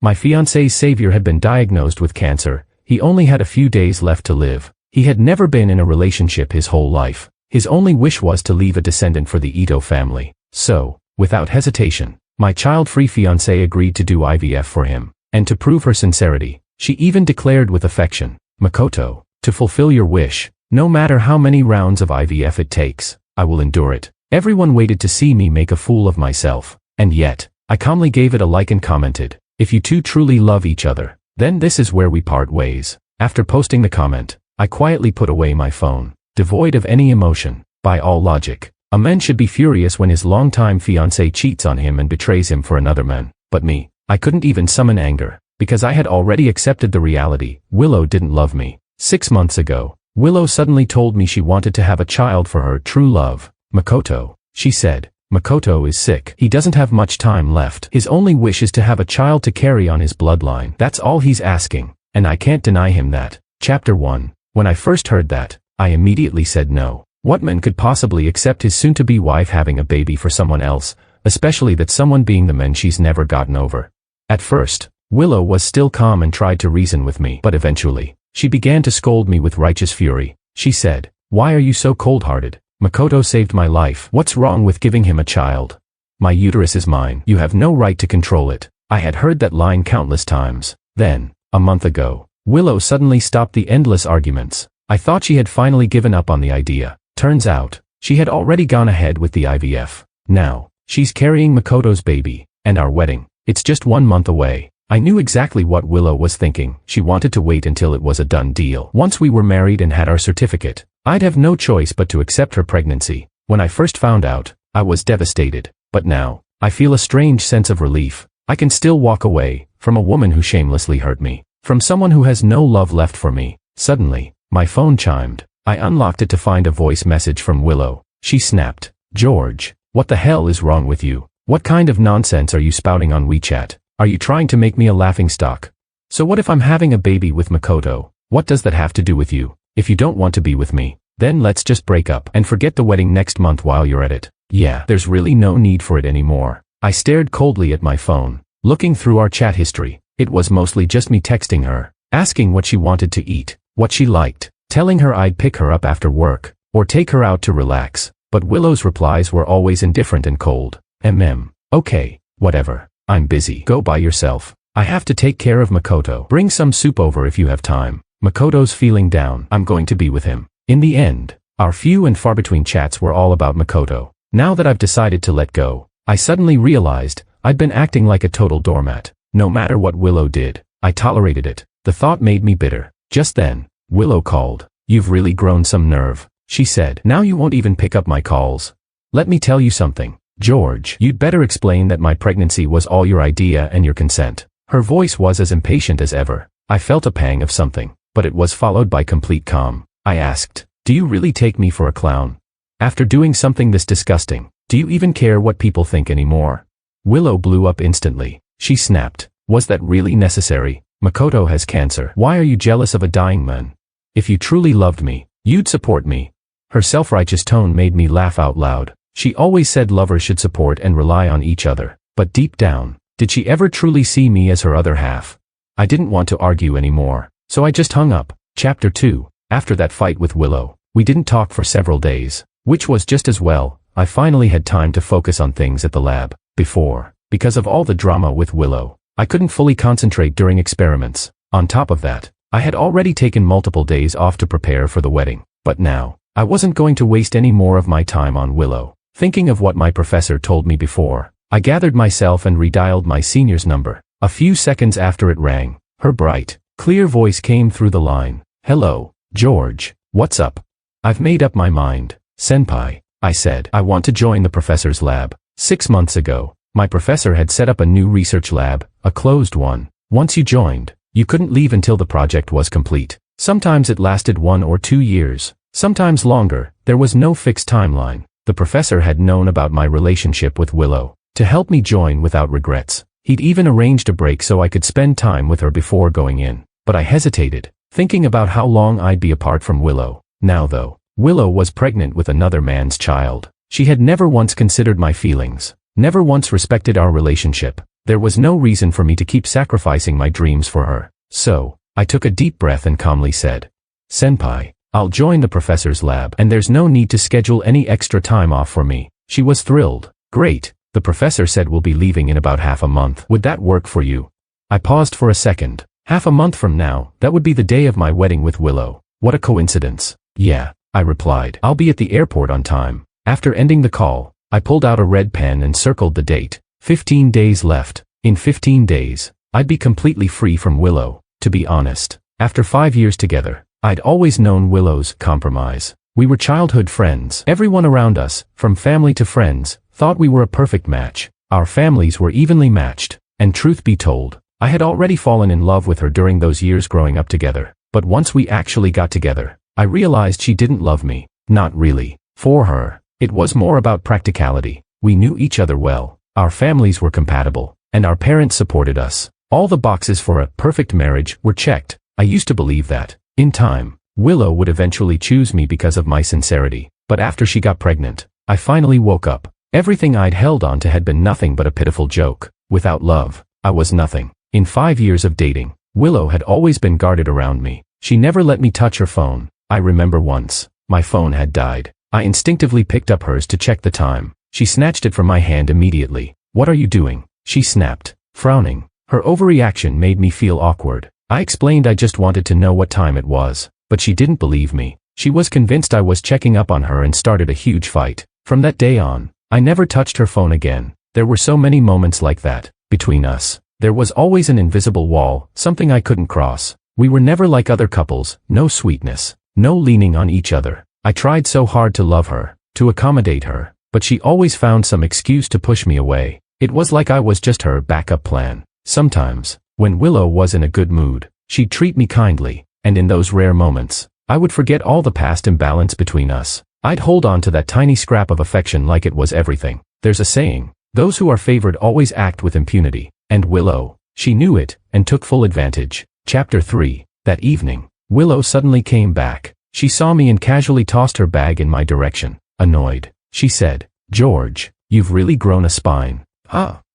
My fiancé's savior had been diagnosed with cancer. He only had a few days left to live. He had never been in a relationship his whole life. His only wish was to leave a descendant for the Ito family. So, without hesitation, my child-free fiancée agreed to do IVF for him. And to prove her sincerity, she even declared with affection, "Makoto, to fulfill your wish, no matter how many rounds of IVF it takes, I will endure it." Everyone waited to see me make a fool of myself. And yet, I calmly gave it a like and commented, "If you two truly love each other, then this is where we part ways." After posting the comment, I quietly put away my phone, devoid of any emotion. By all logic, a man should be furious when his longtime fiancé cheats on him and betrays him for another man. But me, I couldn't even summon anger, because I had already accepted the reality. Willow didn't love me. 6 months ago, Willow suddenly told me she wanted to have a child for her true love, Makoto. She said, "Makoto is sick. He doesn't have much time left. His only wish is to have a child to carry on his bloodline. That's all he's asking, and I can't deny him that." Chapter 1. When I first heard that, I immediately said no. What man could possibly accept his soon-to-be wife having a baby for someone else, especially that someone being the man she's never gotten over? At first, Willow was still calm and tried to reason with me, but eventually, she began to scold me with righteous fury. She said, "Why are you so cold-hearted? Makoto saved my life. What's wrong with giving him a child? My uterus is mine. You have no right to control it." I had heard that line countless times. Then, a month ago, Willow suddenly stopped the endless arguments. I thought she had finally given up on the idea. Turns out, she had already gone ahead with the IVF. Now, she's carrying Makoto's baby, and our wedding, it's just 1 month away. I knew exactly what Willow was thinking. She wanted to wait until it was a done deal. Once we were married and had our certificate, I'd have no choice but to accept her pregnancy. When I first found out, I was devastated. But now, I feel a strange sense of relief. I can still walk away from a woman who shamelessly hurt me, from someone who has no love left for me. Suddenly, my phone chimed. I unlocked it to find a voice message from Willow. She snapped, "George, what the hell is wrong with you? What kind of nonsense are you spouting on WeChat? Are you trying to make me a laughingstock? So what if I'm having a baby with Makoto? What does that have to do with you? If you don't want to be with me, then let's just break up and forget the wedding next month while you're at it." Yeah, there's really no need for it anymore. I stared coldly at my phone, looking through our chat history. It was mostly just me texting her, asking what she wanted to eat, what she liked, telling her I'd pick her up after work, or take her out to relax. But Willow's replies were always indifferent and cold. Okay, whatever. I'm busy. Go by yourself. I have to take care of Makoto. Bring some soup over if you have time. Makoto's feeling down. I'm going to be with him. In the end, our few and far between chats were all about Makoto. Now that I've decided to let go, I suddenly realized I'd been acting like a total doormat. No matter what Willow did, I tolerated it. The thought made me bitter. Just then, Willow called. "You've really grown some nerve," she said. "Now you won't even pick up my calls. Let me tell you something, George. You'd better explain that my pregnancy was all your idea and your consent." Her voice was as impatient as ever. I felt a pang of something, but it was followed by complete calm. I asked, "Do you really take me for a clown? After doing something this disgusting, do you even care what people think anymore?" Willow blew up instantly. She snapped, "Was that really necessary? Makoto has cancer. Why are you jealous of a dying man? If you truly loved me, you'd support me." Her self-righteous tone made me laugh out loud. She always said lovers should support and rely on each other. But deep down, did she ever truly see me as her other half? I didn't want to argue anymore, so I just hung up. Chapter 2. After that fight with Willow, we didn't talk for several days, which was just as well. I finally had time to focus on things at the lab. Before, because of all the drama with Willow, I couldn't fully concentrate during experiments. On top of that, I had already taken multiple days off to prepare for the wedding. But now, I wasn't going to waste any more of my time on Willow. Thinking of what my professor told me before, I gathered myself and redialed my senior's number. A few seconds after it rang, her bright, clear voice came through the line. "Hello, George, what's up?" "I've made up my mind, senpai," I said. "I want to join the professor's lab." 6 months ago, my professor had set up a new research lab, a closed one. Once you joined, you couldn't leave until the project was complete. Sometimes it lasted 1 or 2 years, sometimes longer. There was no fixed timeline. The professor had known about my relationship with Willow. To help me join without regrets, he'd even arranged a break so I could spend time with her before going in. But I hesitated, thinking about how long I'd be apart from Willow. Now though, Willow was pregnant with another man's child. She had never once considered my feelings, never once respected our relationship. There was no reason for me to keep sacrificing my dreams for her. So, I took a deep breath and calmly said, "Senpai, I'll join the professor's lab and there's no need to schedule any extra time off for me." She was thrilled. "Great, the professor said we'll be leaving in about half a month. Would that work for you?" I paused for a second. Half a month from now, that would be the day of my wedding with Willow. What a coincidence. "Yeah," I replied. "I'll be at the airport on time." After ending the call, I pulled out a red pen and circled the date. 15 days left. In 15 days, I'd be completely free from Willow. To be honest, after 5 years together, I'd always known Willow's compromise. We were childhood friends. Everyone around us, from family to friends, thought we were a perfect match. Our families were evenly matched, and truth be told, I had already fallen in love with her during those years growing up together. But once we actually got together, I realized she didn't love me. Not really. For her, it was more about practicality. We knew each other well, our families were compatible, and our parents supported us. All the boxes for a perfect marriage were checked. I used to believe that, in time, Willow would eventually choose me because of my sincerity. But after she got pregnant, I finally woke up. Everything I'd held on to had been nothing but a pitiful joke. Without love, I was nothing. In 5 years of dating, Willow had always been guarded around me. She never let me touch her phone. I remember once, my phone had died. I instinctively picked up hers to check the time. She snatched it from my hand immediately. "What are you doing?" she snapped, frowning. Her overreaction made me feel awkward. I explained I just wanted to know what time it was, but she didn't believe me. She was convinced I was checking up on her and started a huge fight. From that day on, I never touched her phone again. There were so many moments like that. Between us, there was always an invisible wall, something I couldn't cross. We were never like other couples, no sweetness, no leaning on each other. I tried so hard to love her, to accommodate her, but she always found some excuse to push me away. It was like I was just her backup plan. Sometimes, when Willow was in a good mood, she'd treat me kindly, and in those rare moments, I would forget all the past imbalance between us. I'd hold on to that tiny scrap of affection like it was everything. There's a saying, those who are favored always act with impunity. And Willow, she knew it, and took full advantage. Chapter 3. That evening, Willow suddenly came back. She saw me and casually tossed her bag in my direction. Annoyed, she said, "George, you've really grown a spine.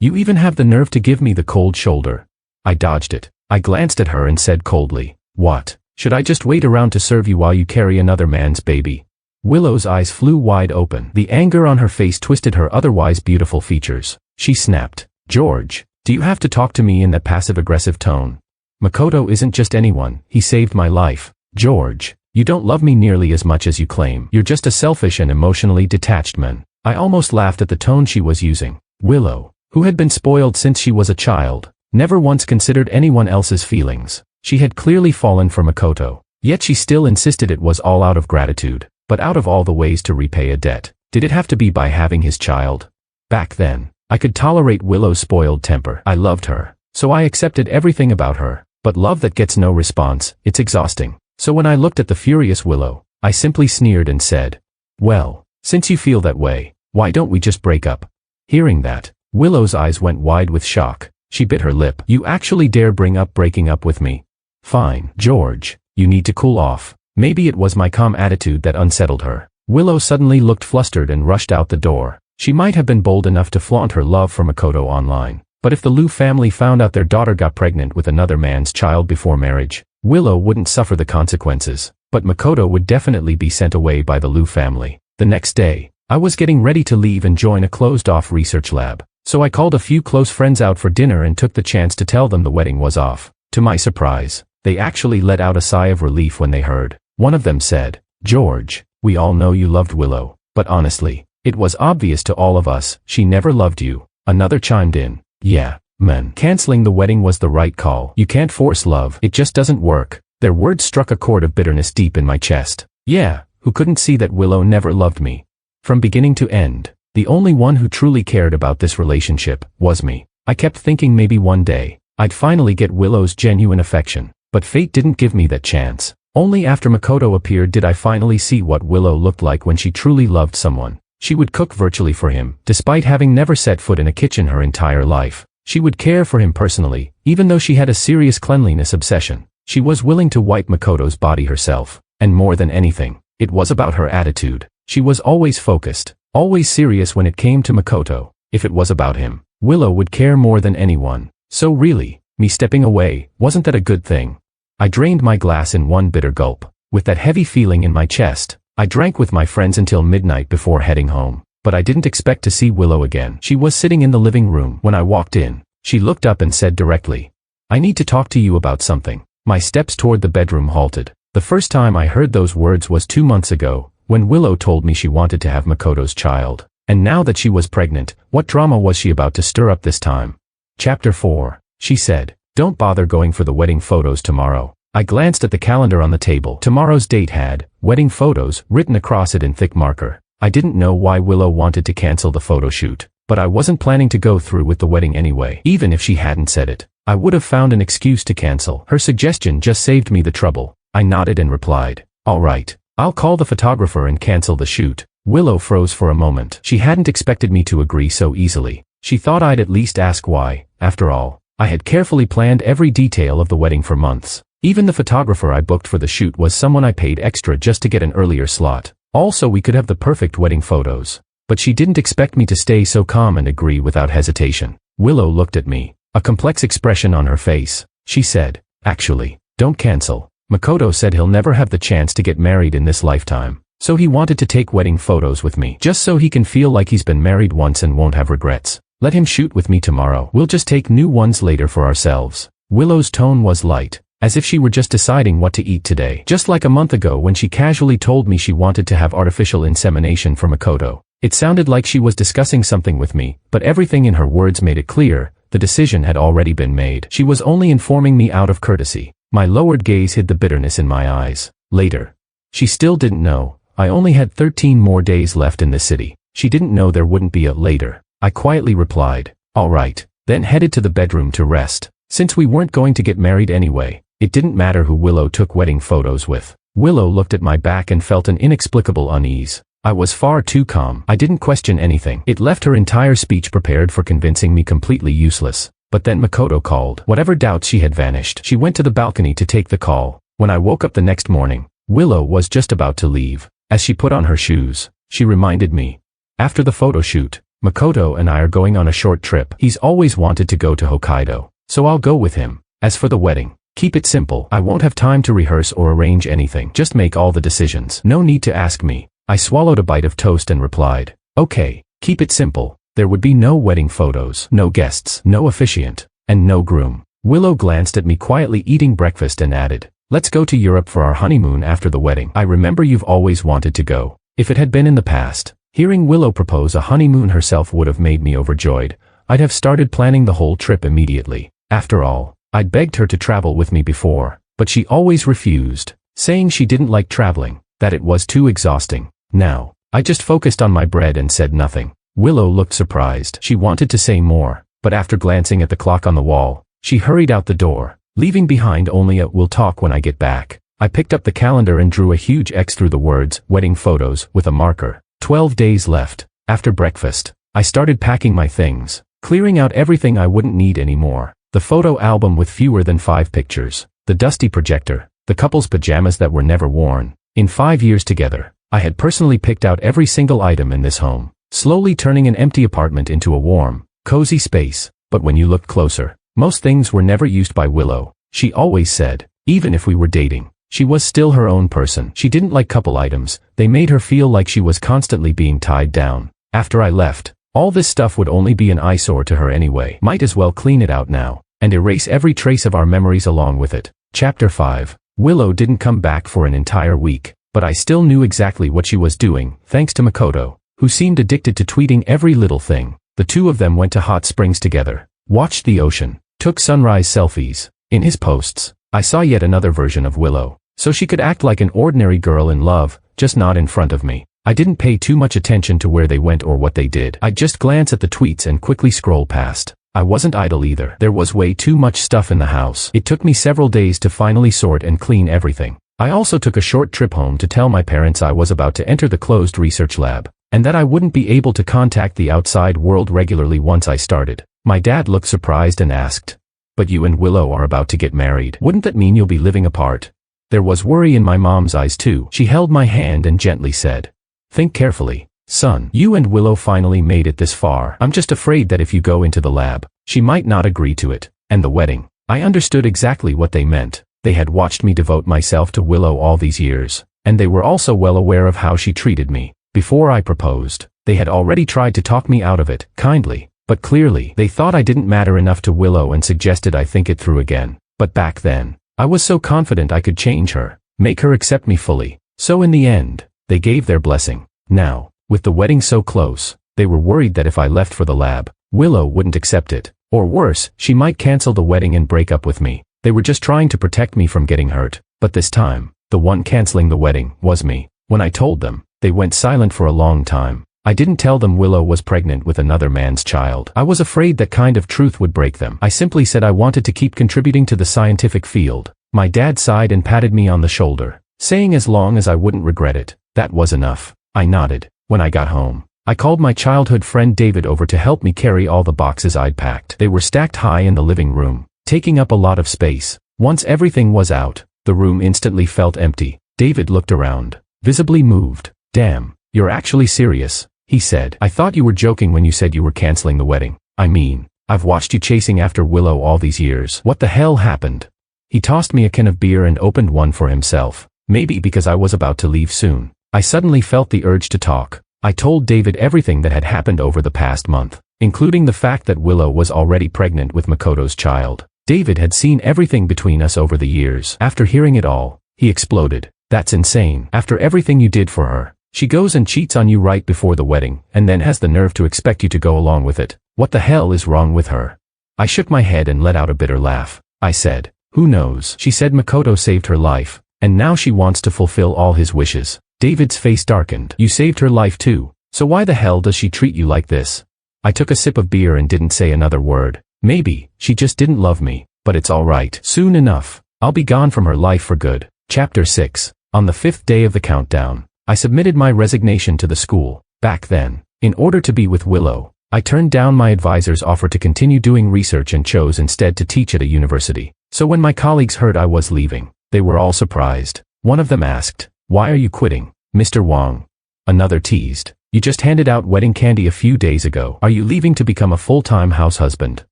You even have the nerve to give me the cold shoulder." I dodged it. I glanced at her and said coldly, "What? Should I just wait around to serve you while you carry another man's baby?" Willow's eyes flew wide open. The anger on her face twisted her otherwise beautiful features. She snapped, "George, do you have to talk to me in that passive-aggressive tone? Makoto isn't just anyone, he saved my life. George, you don't love me nearly as much as you claim. You're just a selfish and emotionally detached man." I almost laughed at the tone she was using. Willow, who had been spoiled since she was a child, never once considered anyone else's feelings. She had clearly fallen for Makoto, yet she still insisted it was all out of gratitude. But out of all the ways to repay a debt, did it have to be by having his child? Back then, I could tolerate Willow's spoiled temper. I loved her, so I accepted everything about her. But love that gets no response, it's exhausting. So when I looked at the furious Willow, I simply sneered and said, "Well, since you feel that way, why don't we just break up?" Hearing that, Willow's eyes went wide with shock. She bit her lip. "You actually dare bring up breaking up with me? Fine, George, you need to cool off." Maybe it was my calm attitude that unsettled her. Willow suddenly looked flustered and rushed out the door. She might have been bold enough to flaunt her love for Makoto online, but if the Liu family found out their daughter got pregnant with another man's child before marriage, Willow wouldn't suffer the consequences, but Makoto would definitely be sent away by the Liu family. The next day, I was getting ready to leave and join a closed-off research lab, so I called a few close friends out for dinner and took the chance to tell them the wedding was off. To my surprise, they actually let out a sigh of relief when they heard. One of them said, "George, we all know you loved Willow, but honestly, it was obvious to all of us, she never loved you." Another chimed in, "Yeah, man, canceling the wedding was the right call. You can't force love, it just doesn't work." Their words struck a chord of bitterness deep in my chest. Yeah, who couldn't see that Willow never loved me? From beginning to end, the only one who truly cared about this relationship was me. I kept thinking maybe one day, I'd finally get Willow's genuine affection, but fate didn't give me that chance. Only after Makoto appeared did I finally see what Willow looked like when she truly loved someone. She would cook virtually for him, despite having never set foot in a kitchen her entire life. She would care for him personally, even though she had a serious cleanliness obsession. She was willing to wipe Makoto's body herself, and more than anything, it was about her attitude. She was always focused, always serious when it came to Makoto. If it was about him, Willow would care more than anyone. So really, me stepping away, wasn't that a good thing? I drained my glass in one bitter gulp. With that heavy feeling in my chest, I drank with my friends until midnight before heading home. But I didn't expect to see Willow again. She was sitting in the living room when I walked in. She looked up and said directly, "I need to talk to you about something." My steps toward the bedroom halted. The first time I heard those words was 2 months ago, when Willow told me she wanted to have Makoto's child. And now that she was pregnant, what drama was she about to stir up this time? Chapter 4. She said, "Don't bother going for the wedding photos tomorrow." I glanced at the calendar on the table. Tomorrow's date had wedding photos written across it in thick marker. I didn't know why Willow wanted to cancel the photo shoot, but I wasn't planning to go through with the wedding anyway. Even if she hadn't said it, I would have found an excuse to cancel. Her suggestion just saved me the trouble. I nodded and replied, "All right, I'll call the photographer and cancel the shoot." Willow froze for a moment. She hadn't expected me to agree so easily. She thought I'd at least ask why. After all, I had carefully planned every detail of the wedding for months. Even the photographer I booked for the shoot was someone I paid extra just to get an earlier slot. Also, we could have the perfect wedding photos. But she didn't expect me to stay so calm and agree without hesitation. Willow looked at me, a complex expression on her face. She said, "Actually, don't cancel. Makoto said he'll never have the chance to get married in this lifetime. So he wanted to take wedding photos with me, just so he can feel like he's been married once and won't have regrets. Let him shoot with me tomorrow. We'll just take new ones later for ourselves." Willow's tone was light, as if she were just deciding what to eat today. Just like a month ago when she casually told me she wanted to have artificial insemination for Makoto. It sounded like she was discussing something with me, but everything in her words made it clear, the decision had already been made. She was only informing me out of courtesy. My lowered gaze hid the bitterness in my eyes. Later. She still didn't know. I only had 13 more days left in the city. She didn't know there wouldn't be a later. I quietly replied, "All right," then headed to the bedroom to rest. Since we weren't going to get married anyway, it didn't matter who Willow took wedding photos with. Willow looked at my back and felt an inexplicable unease. I was far too calm. I didn't question anything. It left her entire speech prepared for convincing me completely useless. But then Makoto called. Whatever doubts she had vanished. She went to the balcony to take the call. When I woke up the next morning, Willow was just about to leave. As she put on her shoes, she reminded me. "After the photo shoot, Makoto and I are going on a short trip. He's always wanted to go to Hokkaido, so I'll go with him. As for the wedding, keep it simple. I won't have time to rehearse or arrange anything. Just make all the decisions. No need to ask me." I swallowed a bite of toast and replied, "Okay, keep it simple." There would be no wedding photos, no guests, no officiant, and no groom. Willow glanced at me quietly eating breakfast and added, "Let's go to Europe for our honeymoon after the wedding. I remember you've always wanted to go." If it had been in the past, hearing Willow propose a honeymoon herself would have made me overjoyed. I'd have started planning the whole trip immediately. After all, I'd begged her to travel with me before, but she always refused, saying she didn't like traveling, that it was too exhausting. Now, I just focused on my bread and said nothing. Willow looked surprised. She wanted to say more, but after glancing at the clock on the wall, she hurried out the door, leaving behind only a "we'll talk when I get back." I picked up the calendar and drew a huge X through the words, "wedding photos," with a marker. 12 days left. After breakfast, I started packing my things, clearing out everything I wouldn't need anymore. The photo album with fewer than 5 pictures, the dusty projector, the couple's pajamas that were never worn. In 5 years together, I had personally picked out every single item in this home, slowly turning an empty apartment into a warm, cozy space. But when you looked closer, most things were never used by Willow. She always said, even if we were dating, she was still her own person. She didn't like couple items. They made her feel like she was constantly being tied down. After I left, all this stuff would only be an eyesore to her anyway. Might as well clean it out now, and erase every trace of our memories along with it. Chapter 5. Willow didn't come back for an entire week, but I still knew exactly what she was doing, thanks to Makoto, who seemed addicted to tweeting every little thing. The two of them went to hot springs together, watched the ocean, took sunrise selfies. In his posts, I saw yet another version of Willow, so she could act like an ordinary girl in love, just not in front of me. I didn't pay too much attention to where they went or what they did. I'd just glance at the tweets and quickly scroll past. I wasn't idle either. There was way too much stuff in the house. It took me several days to finally sort and clean everything. I also took a short trip home to tell my parents I was about to enter the closed research lab, and that I wouldn't be able to contact the outside world regularly once I started. My dad looked surprised and asked, "But you and Willow are about to get married. Wouldn't that mean you'll be living apart?" There was worry in my mom's eyes too. She held my hand and gently said, "Think carefully. Son, you and Willow finally made it this far. I'm just afraid that if you go into the lab, she might not agree to it. And the wedding. I understood exactly what they meant. They had watched me devote myself to Willow all these years, and they were also well aware of how she treated me. Before I proposed, they had already tried to talk me out of it, kindly, but clearly they thought I didn't matter enough to Willow and suggested I think it through again. But back then, I was so confident I could change her, make her accept me fully. So in the end, they gave their blessing. Now, with the wedding so close, they were worried that if I left for the lab, Willow wouldn't accept it. Or worse, she might cancel the wedding and break up with me. They were just trying to protect me from getting hurt. But this time, the one canceling the wedding was me. When I told them, they went silent for a long time. I didn't tell them Willow was pregnant with another man's child. I was afraid that kind of truth would break them. I simply said I wanted to keep contributing to the scientific field. My dad sighed and patted me on the shoulder, saying as long as I wouldn't regret it, that was enough. I nodded. When I got home, I called my childhood friend David over to help me carry all the boxes I'd packed. They were stacked high in the living room, taking up a lot of space. Once everything was out, the room instantly felt empty. David looked around, visibly moved. Damn, you're actually serious, he said. I thought you were joking when you said you were canceling the wedding. I mean, I've watched you chasing after Willow all these years. What the hell happened? He tossed me a can of beer and opened one for himself. Maybe because I was about to leave soon, I suddenly felt the urge to talk. I told David everything that had happened over the past month, including the fact that Willow was already pregnant with Makoto's child. David had seen everything between us over the years. After hearing it all, he exploded. That's insane. After everything you did for her, she goes and cheats on you right before the wedding, and then has the nerve to expect you to go along with it. What the hell is wrong with her? I shook my head and let out a bitter laugh. I said, who knows? She said Makoto saved her life, and now she wants to fulfill all his wishes. David's face darkened. You saved her life too, so why the hell does she treat you like this? I took a sip of beer and didn't say another word. Maybe, she just didn't love me, but it's alright. Soon enough, I'll be gone from her life for good. Chapter 6. On the 5th day of the countdown, I submitted my resignation to the school. Back then, in order to be with Willow, I turned down my advisor's offer to continue doing research and chose instead to teach at a university. So when my colleagues heard I was leaving, they were all surprised. One of them asked, why are you quitting, Mr. Wong? Another teased, you just handed out wedding candy a few days ago. Are you leaving to become a full-time house husband?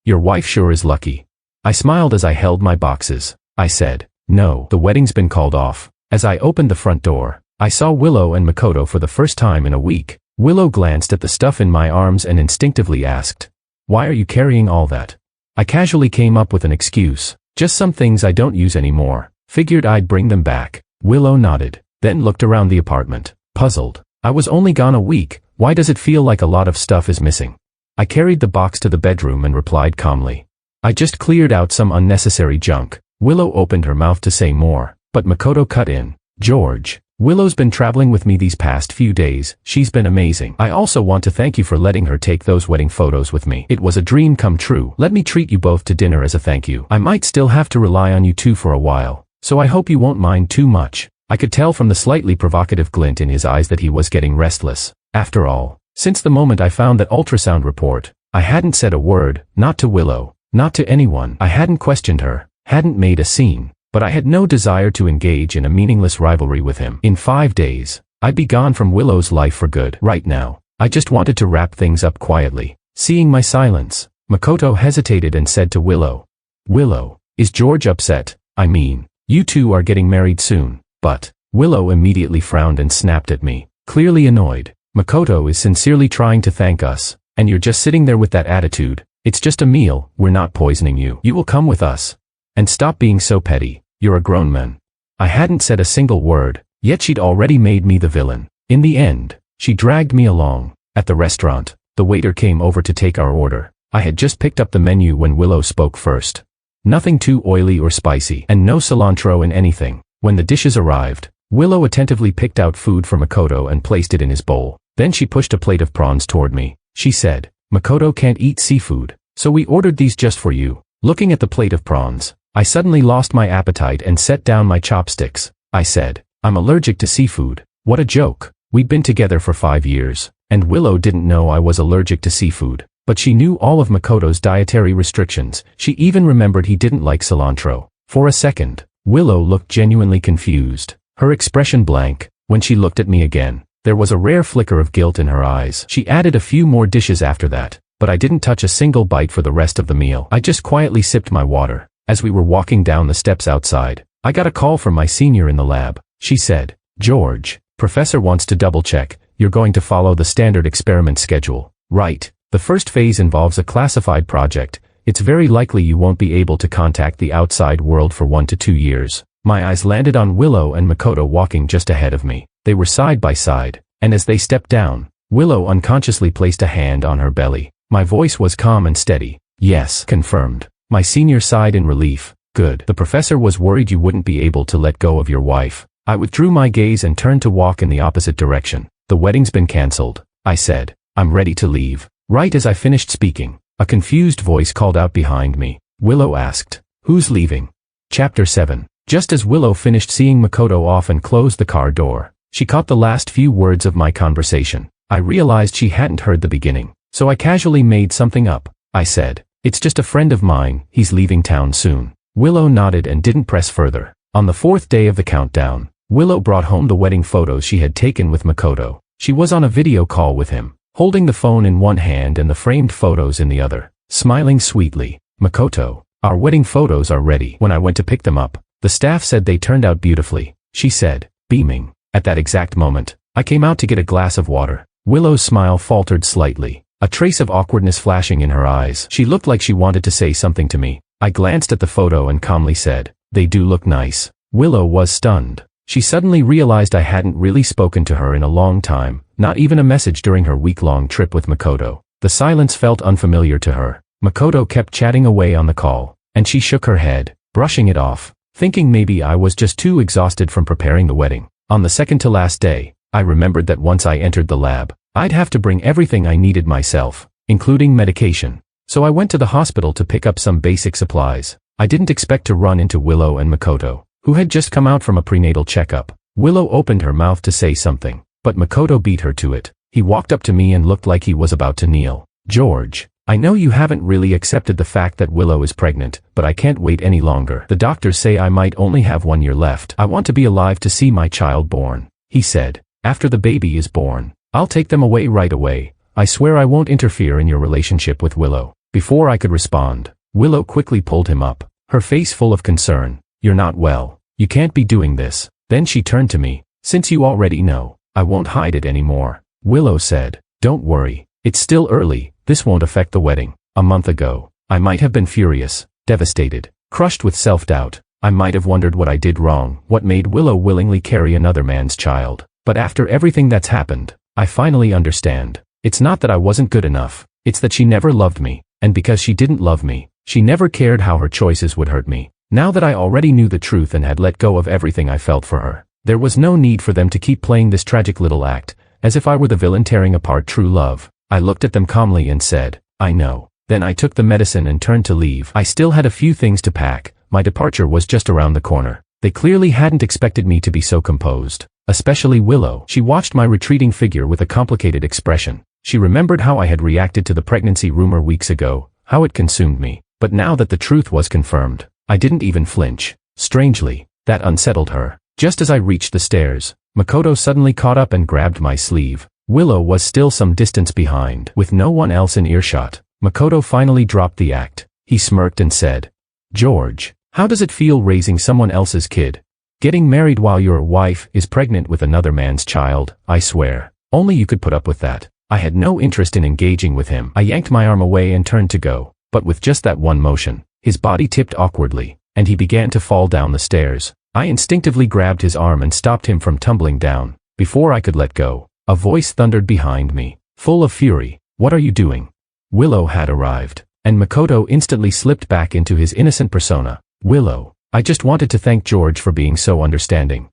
Your wife sure is lucky. I smiled as I held my boxes. I said, no, the wedding's been called off. As I opened the front door, I saw Willow and Makoto for the first time in a week. Willow glanced at the stuff in my arms and instinctively asked, why are you carrying all that? I casually came up with an excuse. Just some things I don't use anymore. Figured I'd bring them back. Willow nodded, then looked around the apartment, puzzled. I was only gone a week. Why does it feel like a lot of stuff is missing? I carried the box to the bedroom and replied calmly, I just cleared out some unnecessary junk. Willow opened her mouth to say more, but Makoto cut in. George, Willow's been traveling with me these past few days. She's been amazing. I also want to thank you for letting her take those wedding photos with me. It was a dream come true. Let me treat you both to dinner as a thank you. I might still have to rely on you two for a while, so I hope you won't mind too much. I could tell from the slightly provocative glint in his eyes that he was getting restless. After all, since the moment I found that ultrasound report, I hadn't said a word, not to Willow, not to anyone. I hadn't questioned her, hadn't made a scene, but I had no desire to engage in a meaningless rivalry with him. In 5 days, I'd be gone from Willow's life for good. Right now, I just wanted to wrap things up quietly. Seeing my silence, Makoto hesitated and said to Willow, Willow, is George upset? I mean, you two are getting married soon. But, Willow immediately frowned and snapped at me, clearly annoyed. Makoto is sincerely trying to thank us, and you're just sitting there with that attitude. It's just a meal, we're not poisoning you. You will come with us. And stop being so petty, you're a grown man. I hadn't said a single word, yet she'd already made me the villain. In the end, she dragged me along. At the restaurant, the waiter came over to take our order. I had just picked up the menu when Willow spoke first. Nothing too oily or spicy, and no cilantro in anything. When the dishes arrived, Willow attentively picked out food for Makoto and placed it in his bowl. Then she pushed a plate of prawns toward me. She said, Makoto can't eat seafood, so we ordered these just for you. Looking at the plate of prawns, I suddenly lost my appetite and set down my chopsticks. I said, I'm allergic to seafood. What a joke. We'd been together for 5 years, and Willow didn't know I was allergic to seafood. But she knew all of Makoto's dietary restrictions. She even remembered he didn't like cilantro. For a second, Willow looked genuinely confused, her expression blank. When she looked at me again, There was a rare flicker of guilt in her eyes. She added a few more dishes after that, but I didn't touch a single bite for the rest of the meal. I just quietly sipped my water. As we were walking down the steps outside, I got a call from my senior in the lab. She said, "George, Professor wants to double-check, you're going to follow the standard experiment schedule, right? The first phase involves a classified project. It's very likely you won't be able to contact the outside world for 1 to 2 years." My eyes landed on Willow and Makoto walking just ahead of me. They were side by side, and as they stepped down, Willow unconsciously placed a hand on her belly. My voice was calm and steady. "Yes," confirmed. My senior sighed in relief. "Good. The professor was worried you wouldn't be able to let go of your wife." I withdrew my gaze and turned to walk in the opposite direction. "The wedding's been cancelled," I said. "I'm ready to leave." Right as I finished speaking, a confused voice called out behind me. Willow asked, "Who's leaving?" Chapter 7. Just as Willow finished seeing Makoto off and closed the car door, she caught the last few words of my conversation. I realized she hadn't heard the beginning, so I casually made something up. I said, "It's just a friend of mine, he's leaving town soon." Willow nodded and didn't press further. On the 4th day of the countdown, Willow brought home the wedding photos she had taken with Makoto. She was on a video call with him, holding the phone in one hand and the framed photos in the other, smiling sweetly. "Makoto, our wedding photos are ready." When I went to pick them up, the staff said they turned out beautifully, she said, beaming. At that exact moment, I came out to get a glass of water. Willow's smile faltered slightly, a trace of awkwardness flashing in her eyes. She looked like she wanted to say something to me. I glanced at the photo and calmly said, "They do look nice." Willow was stunned. She suddenly realized I hadn't really spoken to her in a long time, not even a message during her week-long trip with Makoto. The silence felt unfamiliar to her. Makoto kept chatting away on the call, and she shook her head, brushing it off, thinking maybe I was just too exhausted from preparing the wedding. On the second-to-last day, I remembered that once I entered the lab, I'd have to bring everything I needed myself, including medication. So I went to the hospital to pick up some basic supplies. I didn't expect to run into Willow and Makoto, who had just come out from a prenatal checkup. Willow opened her mouth to say something, but Makoto beat her to it. He walked up to me and looked like he was about to kneel. "George, I know you haven't really accepted the fact that Willow is pregnant, but I can't wait any longer. The doctors say I might only have 1 year left. I want to be alive to see my child born," he said. "After the baby is born, I'll take them away right away. I swear I won't interfere in your relationship with Willow." Before I could respond, Willow quickly pulled him up, her face full of concern. "You're not well. You can't be doing this." Then she turned to me. "Since you already know, I won't hide it anymore," Willow said. "Don't worry. It's still early. This won't affect the wedding." A month ago, I might have been furious, devastated, crushed with self-doubt. I might have wondered what I did wrong, what made Willow willingly carry another man's child. But after everything that's happened, I finally understand. It's not that I wasn't good enough. It's that she never loved me. And because she didn't love me, she never cared how her choices would hurt me. Now that I already knew the truth and had let go of everything I felt for her, there was no need for them to keep playing this tragic little act, as if I were the villain tearing apart true love. I looked at them calmly and said, "I know." Then I took the medicine and turned to leave. I still had a few things to pack. My departure was just around the corner. They clearly hadn't expected me to be so composed. Especially Willow. She watched my retreating figure with a complicated expression. She remembered how I had reacted to the pregnancy rumor weeks ago, how it consumed me. But now that the truth was confirmed, I didn't even flinch. Strangely, that unsettled her. Just as I reached the stairs, Makoto suddenly caught up and grabbed my sleeve. Willow was still some distance behind. With no one else in earshot, Makoto finally dropped the act. He smirked and said, "George, how does it feel raising someone else's kid? Getting married while your wife is pregnant with another man's child, I swear. Only you could put up with that." I had no interest in engaging with him. I yanked my arm away and turned to go, but with just that one motion, his body tipped awkwardly, and he began to fall down the stairs. I instinctively grabbed his arm and stopped him from tumbling down. Before I could let go, a voice thundered behind me, full of fury. "What are you doing?" Willow had arrived, and Makoto instantly slipped back into his innocent persona. "Willow, I just wanted to thank George for being so understanding."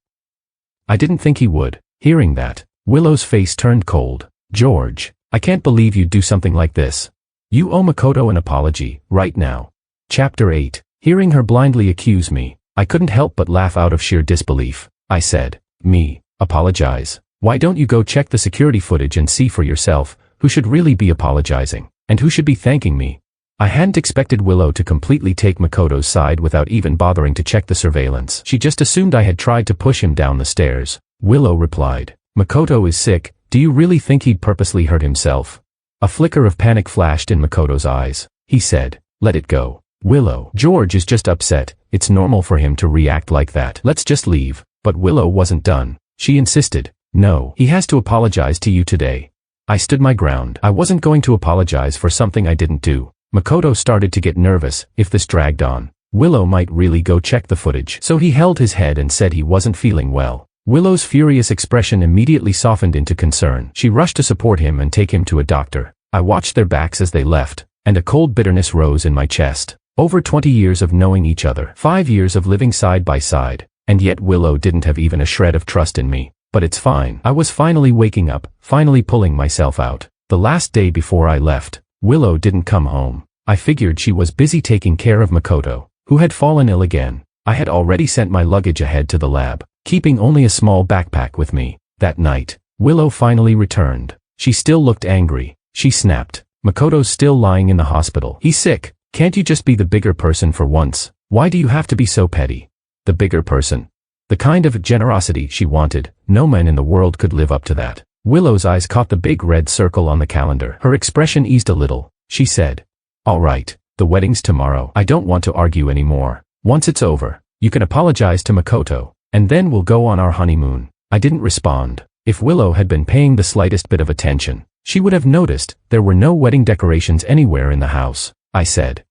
I didn't think he would. Hearing that, Willow's face turned cold. "George, I can't believe you'd do something like this. You owe Makoto an apology, right now." Chapter 8. Hearing her blindly accuse me, I couldn't help but laugh out of sheer disbelief. I said, "Me, apologize? Why don't you go check the security footage and see for yourself who should really be apologizing, and who should be thanking me?" I hadn't expected Willow to completely take Makoto's side without even bothering to check the surveillance. She just assumed I had tried to push him down the stairs. Willow replied, Makoto is sick. Do you really think he'd purposely hurt himself? A flicker of panic flashed in Makoto's eyes. He said, let it go. Willow, George is just upset. It's normal for him to react like that. Let's just leave. But Willow wasn't done. She insisted. No, he has to apologize to you today. I stood my ground. I wasn't going to apologize for something I didn't do. Makoto started to get nervous. If this dragged on, Willow might really go check the footage. So he held his head and said he wasn't feeling well. Willow's furious expression immediately softened into concern. She rushed to support him and take him to a doctor. I watched their backs as they left, and a cold bitterness rose in my chest. Over 20 years of knowing each other, 5 years of living side by side, and yet Willow didn't have even a shred of trust in me. But it's fine. I was finally waking up, finally pulling myself out. The last day before I left, Willow didn't come home. I figured she was busy taking care of Makoto, who had fallen ill again. I had already sent my luggage ahead to the lab, keeping only a small backpack with me. That night, Willow finally returned. She still looked angry. She snapped. Makoto's still lying in the hospital. He's sick. Can't you just be the bigger person for once? Why do you have to be so petty? The bigger person. The kind of generosity she wanted, no man in the world could live up to that. Willow's eyes caught the big red circle on the calendar. Her expression eased a little. She said, all right, the wedding's tomorrow. I don't want to argue anymore. Once it's over, you can apologize to Makoto, and then we'll go on our honeymoon. I didn't respond. If Willow had been paying the slightest bit of attention, she would have noticed there were no wedding decorations anywhere in the house. I said,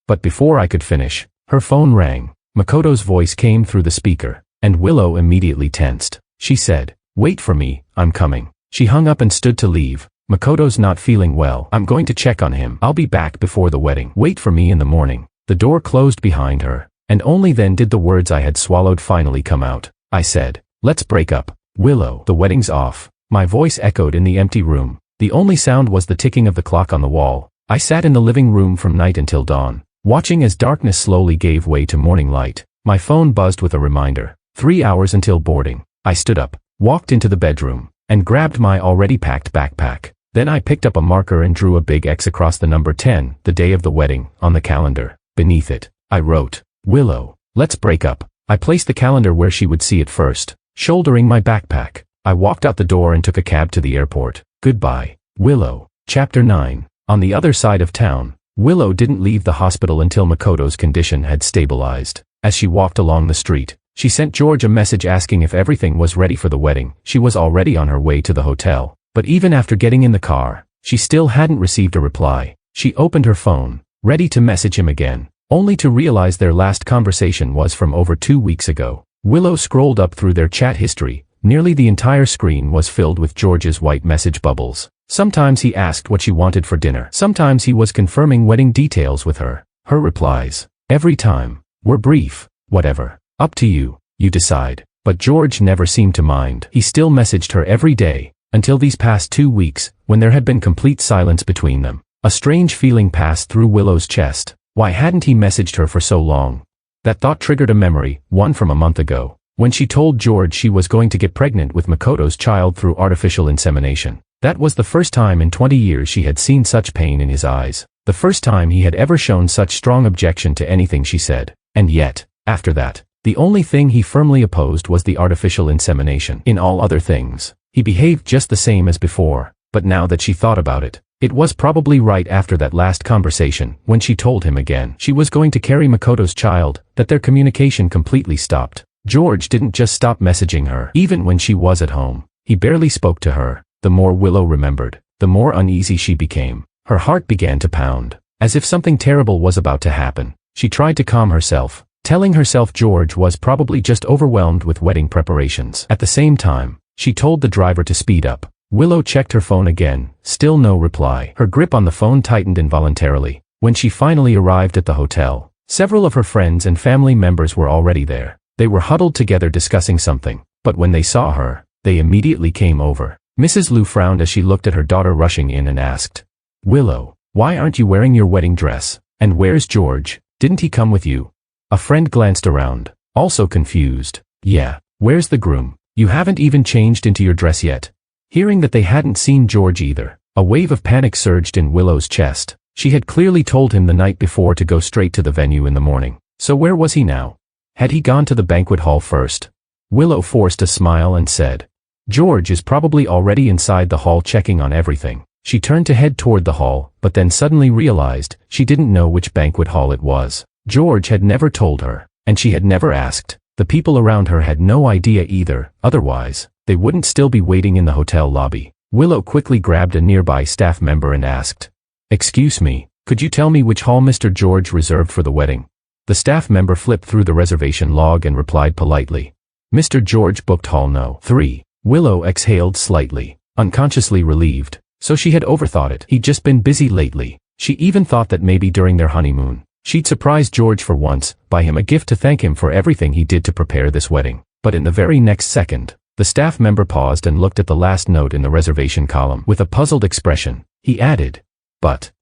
but before I could finish, her phone rang. Makoto's voice came through the speaker, and Willow immediately tensed. She said, wait for me, I'm coming. She hung up and stood to leave. Makoto's not feeling well. I'm going to check on him. I'll be back before the wedding. Wait for me in the morning. The door closed behind her, and only then did the words I had swallowed finally come out. I said, let's break up. Willow, the wedding's off. My voice echoed in the empty room. The only sound was the ticking of the clock on the wall. I sat in the living room from night until dawn, watching as darkness slowly gave way to morning light. My phone buzzed with a reminder. 3 hours until boarding. I stood up, walked into the bedroom, and grabbed my already packed backpack. Then I picked up a marker and drew a big X across the number 10, the day of the wedding, on the calendar. Beneath it, I wrote, Willow, let's break up. I placed the calendar where she would see it first, shouldering my backpack. I walked out the door and took a cab to the airport. Goodbye, Willow. Chapter 9. On the other side of town, Willow didn't leave the hospital until Makoto's condition had stabilized. As she walked along the street, she sent George a message asking if everything was ready for the wedding. She was already on her way to the hotel, but even after getting in the car, she still hadn't received a reply. She opened her phone, ready to message him again, only to realize their last conversation was from over 2 weeks ago. Willow scrolled up through their chat history. Nearly the entire screen was filled with George's white message bubbles. Sometimes he asked what she wanted for dinner. Sometimes he was confirming wedding details with her. Her replies, every time, were brief. Whatever. Up to you. You decide. But George never seemed to mind. He still messaged her every day, until these past 2 weeks, when there had been complete silence between them. A strange feeling passed through Willow's chest. Why hadn't he messaged her for so long? That thought triggered a memory, one from a month ago, when she told George she was going to get pregnant with Makoto's child through artificial insemination. That was the first time in 20 years she had seen such pain in his eyes. The first time he had ever shown such strong objection to anything she said. And yet, after that, the only thing he firmly opposed was the artificial insemination. In all other things, he behaved just the same as before. But now that she thought about it, it was probably right after that last conversation, when she told him again she was going to carry Makoto's child, that their communication completely stopped. George didn't just stop messaging her. Even when she was at home, he barely spoke to her. The more Willow remembered, the more uneasy she became. Her heart began to pound, as if something terrible was about to happen. She tried to calm herself, telling herself George was probably just overwhelmed with wedding preparations. At the same time, she told the driver to speed up. Willow checked her phone again, still no reply. Her grip on the phone tightened involuntarily. When she finally arrived at the hotel, several of her friends and family members were already there. They were huddled together discussing something, but when they saw her, they immediately came over. Mrs. Liu frowned as she looked at her daughter rushing in and asked, Willow, why aren't you wearing your wedding dress? And where's George? Didn't he come with you? A friend glanced around, also confused. Yeah, where's the groom? You haven't even changed into your dress yet. Hearing that they hadn't seen George either, a wave of panic surged in Willow's chest. She had clearly told him the night before to go straight to the venue in the morning. So where was he now? Had he gone to the banquet hall first? Willow forced a smile and said, George is probably already inside the hall checking on everything. She turned to head toward the hall, but then suddenly realized she didn't know which banquet hall it was. George had never told her, and she had never asked. The people around her had no idea either, otherwise, they wouldn't still be waiting in the hotel lobby. Willow quickly grabbed a nearby staff member and asked, "Excuse me, could you tell me which hall Mr. George reserved for the wedding?" The staff member flipped through the reservation log and replied politely, "Mr. George booked hall No. 3. Willow exhaled slightly, unconsciously relieved. So she had overthought it. He'd just been busy lately. She even thought that maybe during their honeymoon, she'd surprise George for once, buy him a gift to thank him for everything he did to prepare this wedding. But in the very next second, the staff member paused and looked at the last note in the reservation column with a puzzled expression. He added, "But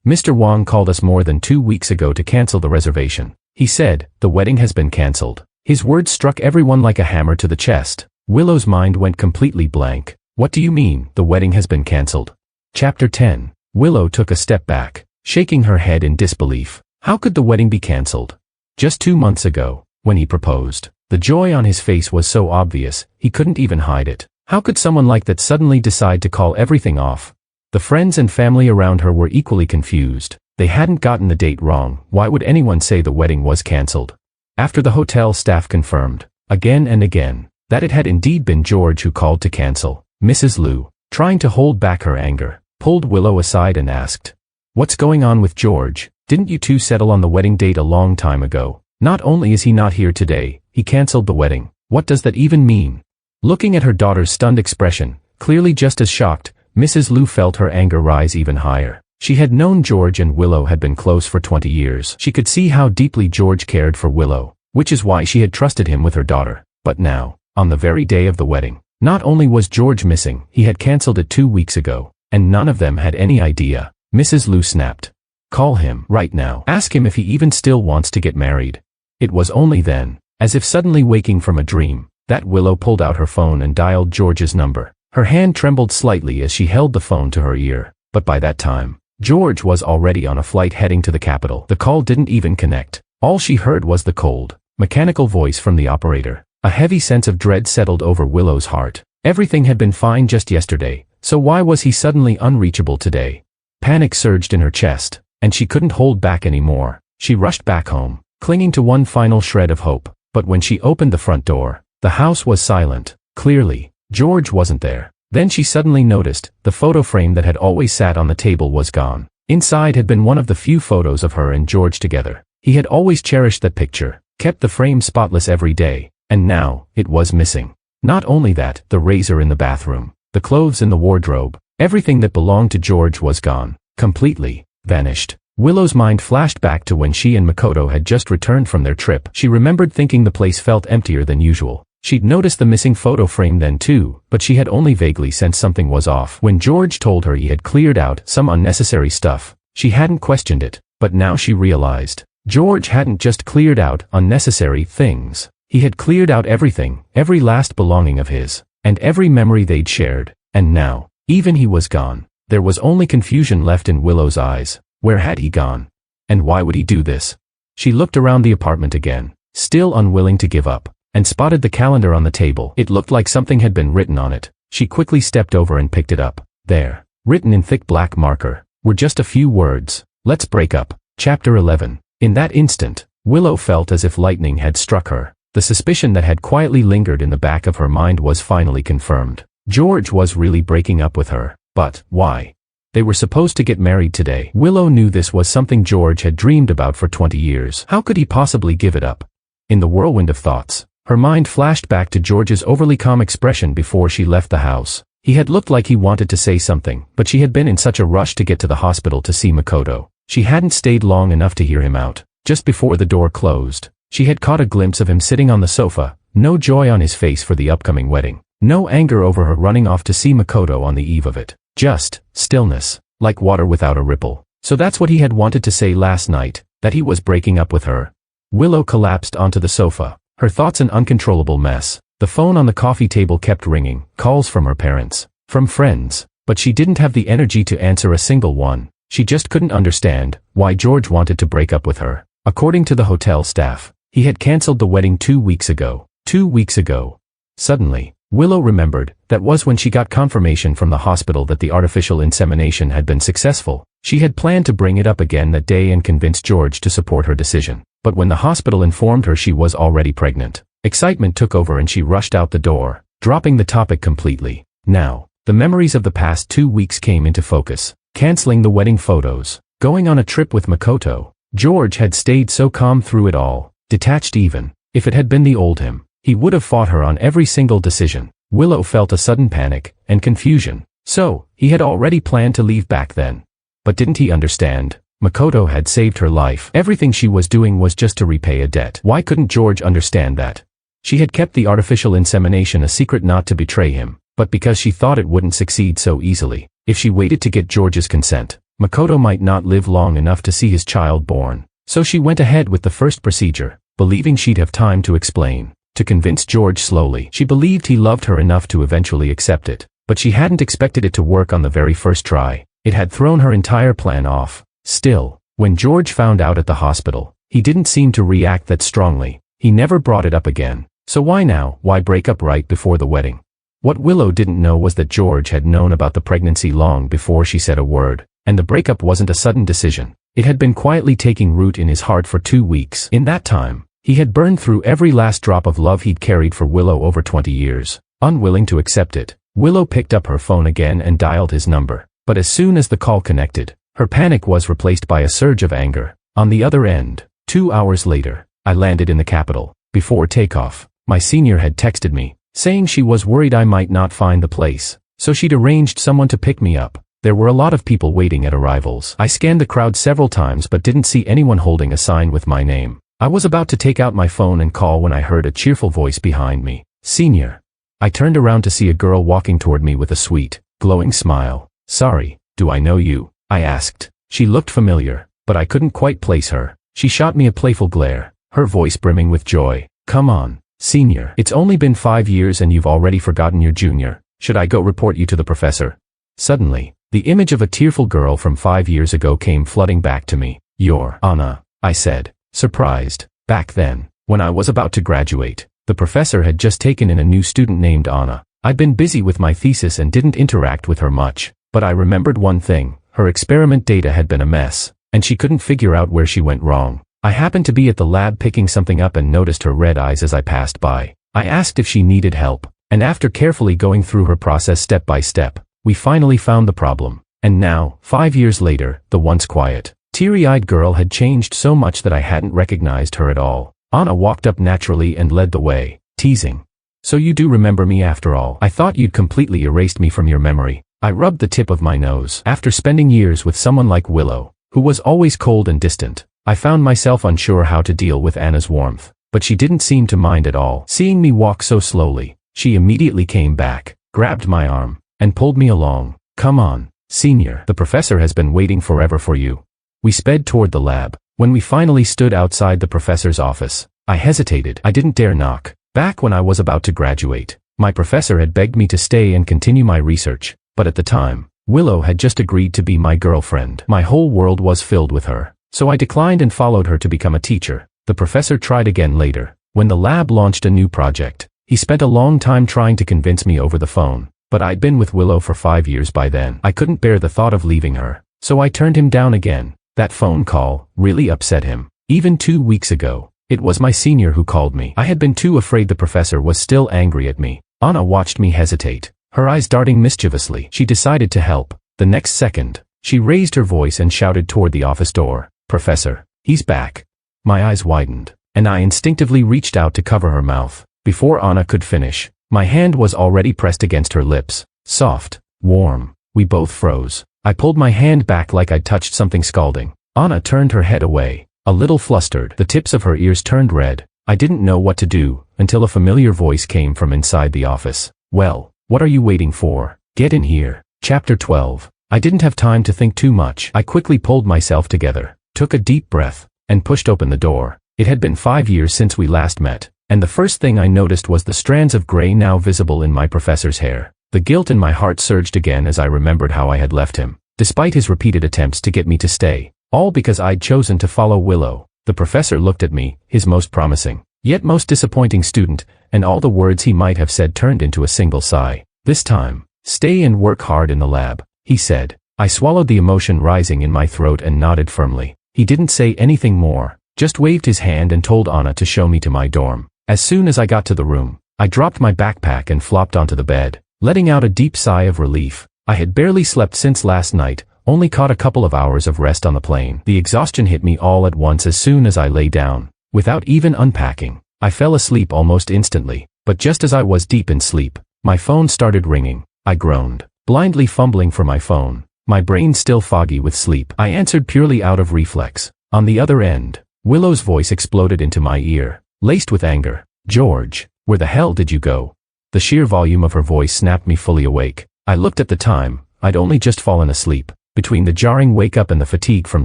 Mr. Wang called us more than 2 weeks ago to cancel the reservation. He said, the wedding has been canceled." His words struck everyone like a hammer to the chest. Willow's mind went completely blank. What do you mean, the wedding has been cancelled? Chapter 10. Willow took a step back, shaking her head in disbelief. How could the wedding be cancelled? Just 2 months ago, when he proposed, the joy on his face was so obvious, he couldn't even hide it. How could someone like that suddenly decide to call everything off? The friends and family around her were equally confused. They hadn't gotten the date wrong. Why would anyone say the wedding was cancelled? After the hotel staff confirmed, again and again, that it had indeed been George who called to cancel, Mrs. Liu, trying to hold back her anger, pulled Willow aside and asked, "What's going on with George? Didn't you two settle on the wedding date a long time ago? Not only is he not here today, he cancelled the wedding. What does that even mean?" Looking at her daughter's stunned expression, clearly just as shocked, Mrs. Liu felt her anger rise even higher. She had known George and Willow had been close for 20 years. She could see how deeply George cared for Willow, which is why she had trusted him with her daughter. But now, on the very day of the wedding, not only was George missing, he had cancelled it 2 weeks ago, and none of them had any idea. Mrs. Liu snapped. "Call him right now. Ask him if he even still wants to get married." It was only then, as if suddenly waking from a dream, that Willow pulled out her phone and dialed George's number. Her hand trembled slightly as she held the phone to her ear, but by that time, George was already on a flight heading to the capital. The call didn't even connect. All she heard was the cold, mechanical voice from the operator. A heavy sense of dread settled over Willow's heart. Everything had been fine just yesterday, so why was he suddenly unreachable today? Panic surged in her chest, and she couldn't hold back anymore. She rushed back home, clinging to one final shred of hope. But when she opened the front door, the house was silent. Clearly, George wasn't there. Then she suddenly noticed the photo frame that had always sat on the table was gone. Inside had been one of the few photos of her and George together. He had always cherished that picture, kept the frame spotless every day. And now, it was missing. Not only that, the razor in the bathroom, the clothes in the wardrobe, everything that belonged to George was gone, completely, vanished. Willow's mind flashed back to when she and Makoto had just returned from their trip. She remembered thinking the place felt emptier than usual. She'd noticed the missing photo frame then too, but she had only vaguely sensed something was off. When George told her he had cleared out some unnecessary stuff, she hadn't questioned it, but now she realized, George hadn't just cleared out unnecessary things. He had cleared out everything, every last belonging of his, and every memory they'd shared, and now, even he was gone. There was only confusion left in Willow's eyes. Where had he gone? And why would he do this? She looked around the apartment again, still unwilling to give up, and spotted the calendar on the table. It looked like something had been written on it. She quickly stepped over and picked it up. There, written in thick black marker, were just a few words. "Let's break up." Chapter 11. In that instant, Willow felt as if lightning had struck her. The suspicion that had quietly lingered in the back of her mind was finally confirmed. George was really breaking up with her. But why? They were supposed to get married today. Willow knew this was something George had dreamed about for 20 years. How could he possibly give it up? In the whirlwind of thoughts, her mind flashed back to George's overly calm expression before she left the house. He had looked like he wanted to say something, but she had been in such a rush to get to the hospital to see Makoto. She hadn't stayed long enough to hear him out. Just before the door closed, she had caught a glimpse of him sitting on the sofa, no joy on his face for the upcoming wedding. No anger over her running off to see Makoto on the eve of it. Just stillness, like water without a ripple. So that's what he had wanted to say last night, that he was breaking up with her. Willow collapsed onto the sofa, her thoughts an uncontrollable mess. The phone on the coffee table kept ringing, calls from her parents, from friends, but she didn't have the energy to answer a single one. She just couldn't understand why George wanted to break up with her. According to the hotel staff, he had cancelled the wedding 2 weeks ago. 2 weeks ago. Suddenly, Willow remembered, that was when she got confirmation from the hospital that the artificial insemination had been successful. She had planned to bring it up again that day and convince George to support her decision. But when the hospital informed her she was already pregnant, excitement took over and she rushed out the door, dropping the topic completely. Now, the memories of the past 2 weeks came into focus. Canceling the wedding photos, going on a trip with Makoto. George had stayed so calm through it all, detached even. If it had been the old him, he would have fought her on every single decision. Willow felt a sudden panic and confusion. So, he had already planned to leave back then. But didn't he understand? Makoto had saved her life. Everything she was doing was just to repay a debt. Why couldn't George understand that? She had kept the artificial insemination a secret not to betray him, but because she thought it wouldn't succeed so easily. If she waited to get George's consent, Makoto might not live long enough to see his child born. So she went ahead with the first procedure, believing she'd have time to explain, to convince George slowly. She believed he loved her enough to eventually accept it, but she hadn't expected it to work on the very first try. It had thrown her entire plan off. Still, when George found out at the hospital, he didn't seem to react that strongly. He never brought it up again. So why now? Why break up right before the wedding? What Willow didn't know was that George had known about the pregnancy long before she said a word, and the breakup wasn't a sudden decision. It had been quietly taking root in his heart for 2 weeks. In that time, he had burned through every last drop of love he'd carried for Willow over 20 years. Unwilling to accept it, Willow picked up her phone again and dialed his number. But as soon as the call connected, her panic was replaced by a surge of anger. On the other end, 2 hours later, I landed in the capital. Before takeoff, my senior had texted me, saying she was worried I might not find the place, so she'd arranged someone to pick me up. There were a lot of people waiting at arrivals. I scanned the crowd several times but didn't see anyone holding a sign with my name. I was about to take out my phone and call when I heard a cheerful voice behind me. Senior. I turned around to see a girl walking toward me with a sweet, glowing smile. Sorry, do I know you? I asked. She looked familiar, but I couldn't quite place her. She shot me a playful glare, her voice brimming with joy. Come on, senior. It's only been 5 years and you've already forgotten your junior. Should I go report you to the professor? Suddenly, the image of a tearful girl from 5 years ago came flooding back to me. You're Anna, I said, surprised. Back then, when I was about to graduate, the professor had just taken in a new student named Anna. I'd been busy with my thesis and didn't interact with her much, but I remembered one thing. Her experiment data had been a mess, and she couldn't figure out where she went wrong. I happened to be at the lab picking something up and noticed her red eyes as I passed by. I asked if she needed help, and after carefully going through her process step by step, we finally found the problem. And now, 5 years later, the once quiet, teary-eyed girl had changed so much that I hadn't recognized her at all. Anna walked up naturally and led the way, teasing. So you do remember me after all. I thought you'd completely erased me from your memory. I rubbed the tip of my nose. After spending years with someone like Willow, who was always cold and distant, I found myself unsure how to deal with Anna's warmth. But she didn't seem to mind at all. Seeing me walk so slowly, she immediately came back, grabbed my arm, and pulled me along. Come on, senior. The professor has been waiting forever for you. We sped toward the lab. When we finally stood outside the professor's office, I hesitated. I didn't dare knock. Back when I was about to graduate, my professor had begged me to stay and continue my research. But at the time, Willow had just agreed to be my girlfriend. My whole world was filled with her. So I declined and followed her to become a teacher. The professor tried again later. When the lab launched a new project, he spent a long time trying to convince me over the phone. But I'd been with Willow for 5 years by then. I couldn't bear the thought of leaving her. So I turned him down again. That phone call really upset him. Even 2 weeks ago, it was my senior who called me. I had been too afraid the professor was still angry at me. Anna watched me hesitate, her eyes darting mischievously. She decided to help. The next second, she raised her voice and shouted toward the office door. Professor, he's back. My eyes widened, and I instinctively reached out to cover her mouth. Before Anna could finish, my hand was already pressed against her lips. Soft, warm. We both froze. I pulled my hand back like I'd touched something scalding. Anna turned her head away, a little flustered. The tips of her ears turned red. I didn't know what to do, until a familiar voice came from inside the office. Well, what are you waiting for? Get in here. Chapter 12. I didn't have time to think too much. I quickly pulled myself together, took a deep breath, and pushed open the door. It had been 5 years since we last met, and the first thing I noticed was the strands of gray now visible in my professor's hair. The guilt in my heart surged again as I remembered how I had left him, despite his repeated attempts to get me to stay. All because I'd chosen to follow Willow. The professor looked at me, his most promising, yet most disappointing student, and all the words he might have said turned into a single sigh. This time, stay and work hard in the lab, he said. I swallowed the emotion rising in my throat and nodded firmly. He didn't say anything more, just waved his hand and told Anna to show me to my dorm. As soon as I got to the room, I dropped my backpack and flopped onto the bed, letting out a deep sigh of relief. I had barely slept since last night, only caught a couple of hours of rest on the plane. The exhaustion hit me all at once as soon as I lay down. Without even unpacking, I fell asleep almost instantly, but just as I was deep in sleep, my phone started ringing. I groaned, blindly fumbling for my phone, my brain still foggy with sleep. I answered purely out of reflex. On the other end, Willow's voice exploded into my ear, laced with anger. George, where the hell did you go? The sheer volume of her voice snapped me fully awake. I looked at the time. I'd only just fallen asleep. Between the jarring wake-up and the fatigue from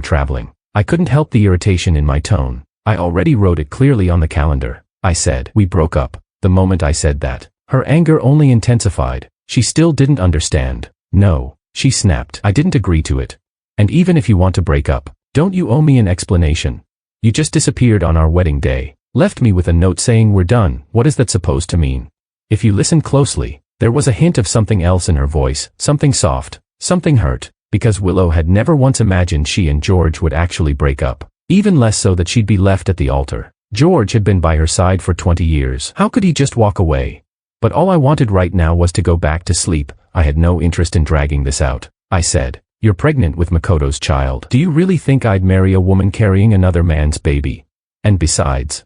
traveling, I couldn't help the irritation in my tone. I already wrote it clearly on the calendar. I said, we broke up. The moment I said that, her anger only intensified. She still didn't understand. No, she snapped. I didn't agree to it. And even if you want to break up, don't you owe me an explanation? You just disappeared on our wedding day, left me with a note saying we're done. What is that supposed to mean? If you listen closely, there was a hint of something else in her voice, something soft, something hurt, because Willow had never once imagined she and George would actually break up, even less so that she'd be left at the altar. George had been by her side for 20 years. How could he just walk away? But all I wanted right now was to go back to sleep. I had no interest in dragging this out. I said, you're pregnant with Makoto's child. Do you really think I'd marry a woman carrying another man's baby? And besides,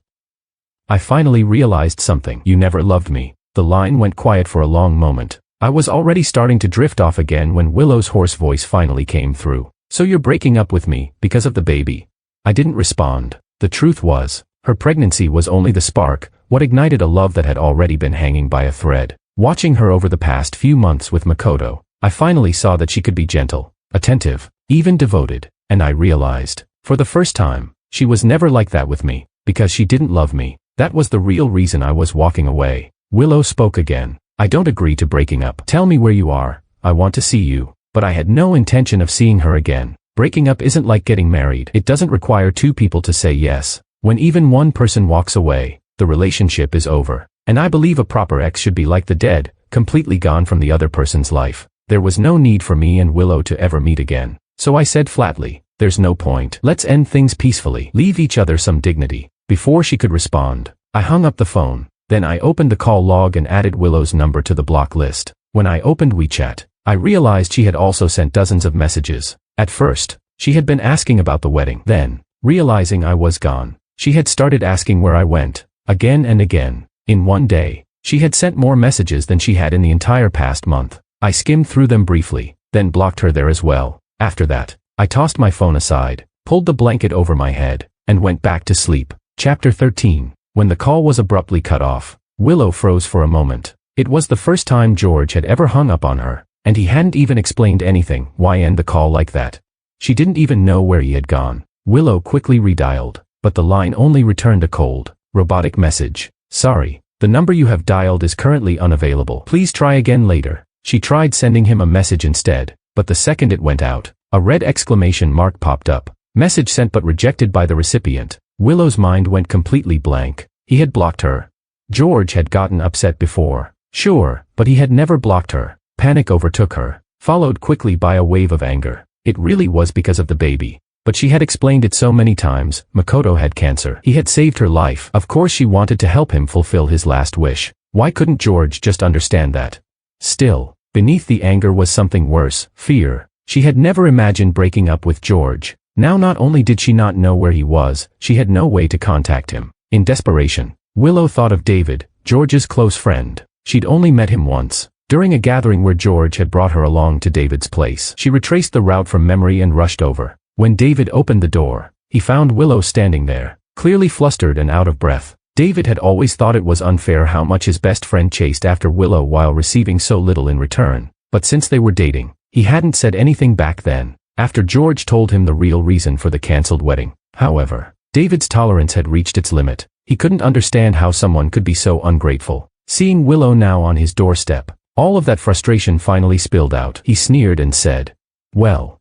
I finally realized something. You never loved me. The line went quiet for a long moment. I was already starting to drift off again when Willow's hoarse voice finally came through. So you're breaking up with me because of the baby? I didn't respond. The truth was, her pregnancy was only the spark, what ignited a love that had already been hanging by a thread. Watching her over the past few months with Makoto, I finally saw that she could be gentle, attentive, even devoted, and I realized, for the first time, she was never like that with me, because she didn't love me. That was the real reason I was walking away. Willow spoke again. I don't agree to breaking up. Tell me where you are. I want to see you. But I had no intention of seeing her again. Breaking up isn't like getting married. It doesn't require two people to say yes. When even one person walks away, the relationship is over. And I believe a proper ex should be like the dead, completely gone from the other person's life. There was no need for me and Willow to ever meet again. So I said flatly, there's no point. Let's end things peacefully. Leave each other some dignity. Before she could respond, I hung up the phone. Then I opened the call log and added Willow's number to the block list. When I opened WeChat, I realized she had also sent dozens of messages. At first, she had been asking about the wedding. Then, realizing I was gone, she had started asking where I went, again and again. In one day, she had sent more messages than she had in the entire past month. I skimmed through them briefly, then blocked her there as well. After that, I tossed my phone aside, pulled the blanket over my head, and went back to sleep. Chapter 13. When the call was abruptly cut off, Willow froze for a moment. It was the first time George had ever hung up on her, and he hadn't even explained anything. Why end the call like that? She didn't even know where he had gone. Willow quickly redialed, but the line only returned a cold, robotic message. Sorry, the number you have dialed is currently unavailable. Please try again later. She tried sending him a message instead, but the second it went out, a red exclamation mark popped up. Message sent but rejected by the recipient. Willow's mind went completely blank. He had blocked her. George had gotten upset before. Sure, but he had never blocked her. Panic overtook her, followed quickly by a wave of anger. It really was because of the baby. But she had explained it so many times. Makoto had cancer. He had saved her life. Of course she wanted to help him fulfill his last wish. Why couldn't George just understand that? Still, beneath the anger was something worse, fear. She had never imagined breaking up with George. Now not only did she not know where he was, she had no way to contact him. In desperation, Willow thought of David, George's close friend. She'd only met him once, during a gathering where George had brought her along to David's place. She retraced the route from memory and rushed over. When David opened the door, he found Willow standing there, clearly flustered and out of breath. David had always thought it was unfair how much his best friend chased after Willow while receiving so little in return. But since they were dating, he hadn't said anything back then. After George told him the real reason for the cancelled wedding, however, David's tolerance had reached its limit. He couldn't understand how someone could be so ungrateful. Seeing Willow now on his doorstep, all of that frustration finally spilled out. He sneered and said, well,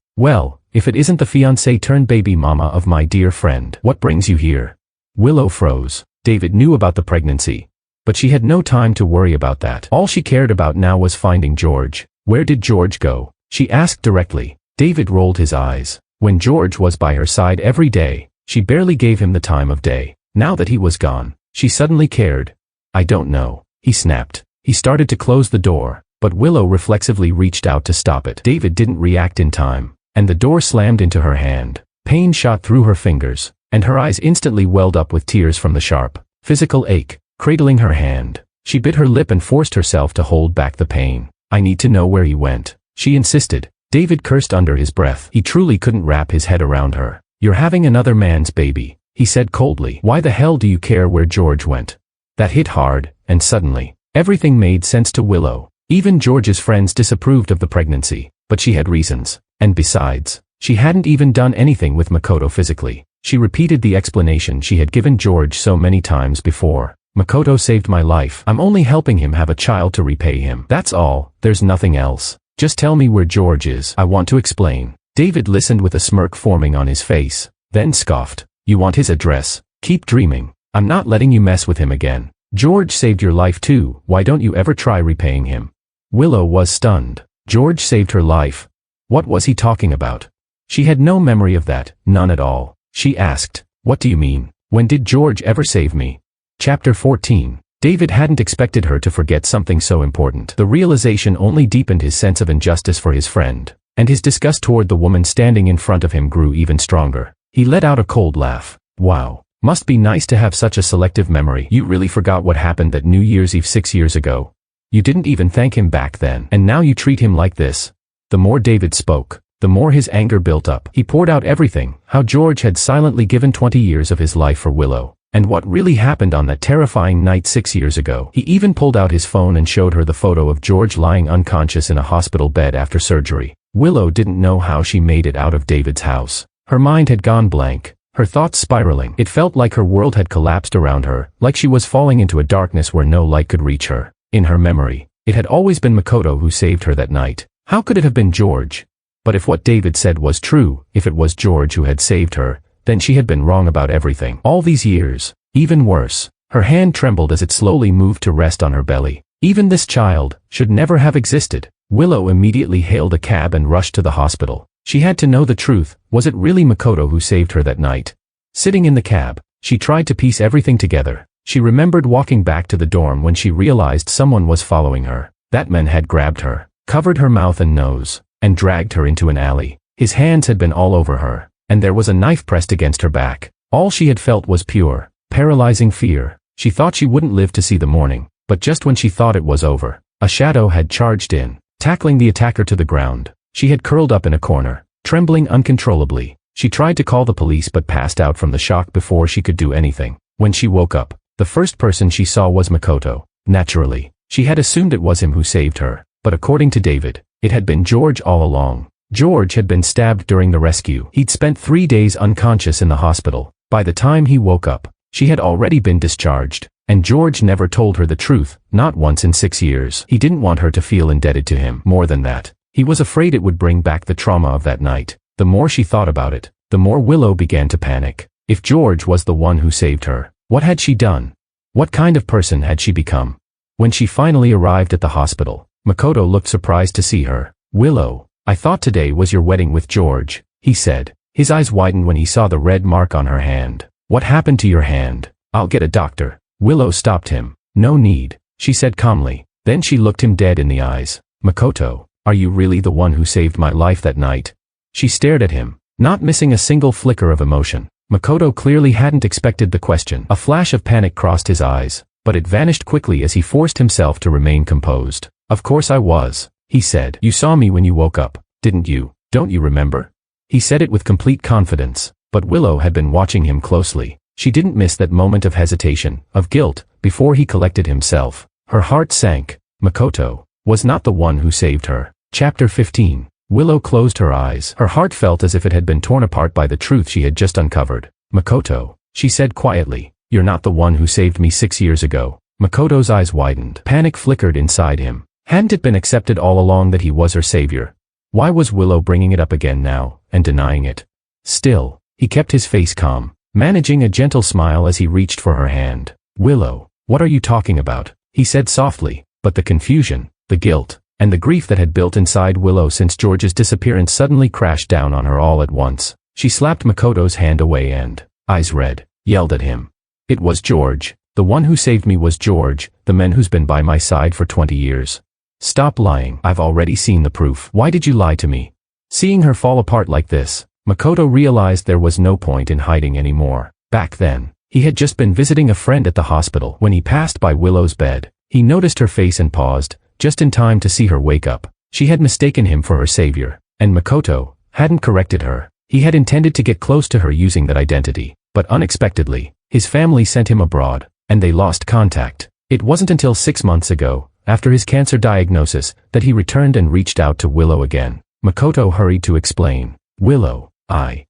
if it isn't the fiancée turned baby mama of my dear friend, what brings you here? Willow froze. David knew about the pregnancy. But she had no time to worry about that. All she cared about now was finding George. Where did George go? She asked directly. David rolled his eyes. When George was by her side every day, she barely gave him the time of day. Now that he was gone, she suddenly cared. I don't know, he snapped. He started to close the door, but Willow reflexively reached out to stop it. David didn't react in time, and the door slammed into her hand. Pain shot through her fingers, and her eyes instantly welled up with tears from the sharp, physical ache, cradling her hand. She bit her lip and forced herself to hold back the pain. I need to know where he went, she insisted. David cursed under his breath. He truly couldn't wrap his head around her. You're having another man's baby, he said coldly. Why the hell do you care where George went? That hit hard, and suddenly, everything made sense to Willow. Even George's friends disapproved of the pregnancy, but she had reasons. And besides, she hadn't even done anything with Makoto physically. She repeated the explanation she had given George so many times before. Makoto saved my life. I'm only helping him have a child to repay him. That's all, there's nothing else. Just tell me where George is. I want to explain. David listened with a smirk forming on his face, then scoffed. You want his address? Keep dreaming. I'm not letting you mess with him again. George saved your life too. Why don't you ever try repaying him? Willow was stunned. George saved her life. What was he talking about? She had no memory of that, none at all. She asked, what do you mean? When did George ever save me? Chapter 14. David hadn't expected her to forget something so important. The realization only deepened his sense of injustice for his friend, and his disgust toward the woman standing in front of him grew even stronger. He let out a cold laugh. Wow. Must be nice to have such a selective memory. You really forgot what happened that New Year's Eve 6 years ago. You didn't even thank him back then, and now you treat him like this. The more David spoke, the more his anger built up. He poured out everything, how George had silently given 20 years of his life for Willow, and what really happened on that terrifying night 6 years ago. He even pulled out his phone and showed her the photo of George lying unconscious in a hospital bed after surgery. Willow didn't know how she made it out of David's house. Her mind had gone blank, her thoughts spiraling. It felt like her world had collapsed around her, like she was falling into a darkness where no light could reach her. In her memory, it had always been Makoto who saved her that night. How could it have been George? But if what David said was true, if it was George who had saved her, then she had been wrong about everything. All these years. Even worse. Her hand trembled as it slowly moved to rest on her belly. Even this child should never have existed. Willow immediately hailed a cab and rushed to the hospital. She had to know the truth. Was it really Makoto who saved her that night? Sitting in the cab, she tried to piece everything together. She remembered walking back to the dorm when she realized someone was following her. That man had grabbed her, covered her mouth and nose, and dragged her into an alley. His hands had been all over her, and there was a knife pressed against her back. All she had felt was pure, paralyzing fear. She thought she wouldn't live to see the morning, but just when she thought it was over, a shadow had charged in, tackling the attacker to the ground. She had curled up in a corner, trembling uncontrollably. She tried to call the police but passed out from the shock before she could do anything. When she woke up, the first person she saw was Makoto. Naturally, she had assumed it was him who saved her, but according to David, it had been George all along. George had been stabbed during the rescue. He'd spent 3 days unconscious in the hospital. By the time he woke up, she had already been discharged, and George never told her the truth, not once in 6 years. He didn't want her to feel indebted to him. More than that, he was afraid it would bring back the trauma of that night. The more she thought about it, the more Willow began to panic. If George was the one who saved her, what had she done? What kind of person had she become? When she finally arrived at the hospital, Makoto looked surprised to see her. Willow, I thought today was your wedding with George, he said. His eyes widened when he saw the red mark on her hand. What happened to your hand? I'll get a doctor. Willow stopped him. No need, she said calmly. Then she looked him dead in the eyes. Makoto, are you really the one who saved my life that night? She stared at him, not missing a single flicker of emotion. Makoto clearly hadn't expected the question. A flash of panic crossed his eyes, but it vanished quickly as he forced himself to remain composed. Of course I was, he said. You saw me when you woke up, didn't you? Don't you remember? He said it with complete confidence, but Willow had been watching him closely. She didn't miss that moment of hesitation, of guilt, before he collected himself. Her heart sank. Makoto was not the one who saved her. Chapter 15. Willow closed her eyes. Her heart felt as if it had been torn apart by the truth she had just uncovered. Makoto, she said quietly, you're not the one who saved me 6 years ago. Makoto's eyes widened. Panic flickered inside him. Hadn't it been accepted all along that he was her savior? Why was Willow bringing it up again now, and denying it? Still, he kept his face calm, managing a gentle smile as he reached for her hand. Willow, What are you talking about? He said softly, but the confusion, the guilt, and the grief that had built inside Willow since George's disappearance suddenly crashed down on her all at once. She slapped Makoto's hand away and, eyes red, yelled at him. It was George. The one who saved me was George, the man who's been by my side for 20 years. Stop lying. I've already seen the proof. Why did you lie to me? Seeing her fall apart like this, Makoto realized there was no point in hiding anymore. Back then, he had just been visiting a friend at the hospital. When he passed by Willow's bed, he noticed her face and paused, just in time to see her wake up. She had mistaken him for her savior, and Makoto hadn't corrected her. He had intended to get close to her using that identity, but unexpectedly, his family sent him abroad, and they lost contact. It wasn't until 6 months ago, after his cancer diagnosis, that he returned and reached out to Willow again. Makoto hurried to explain. Willow, I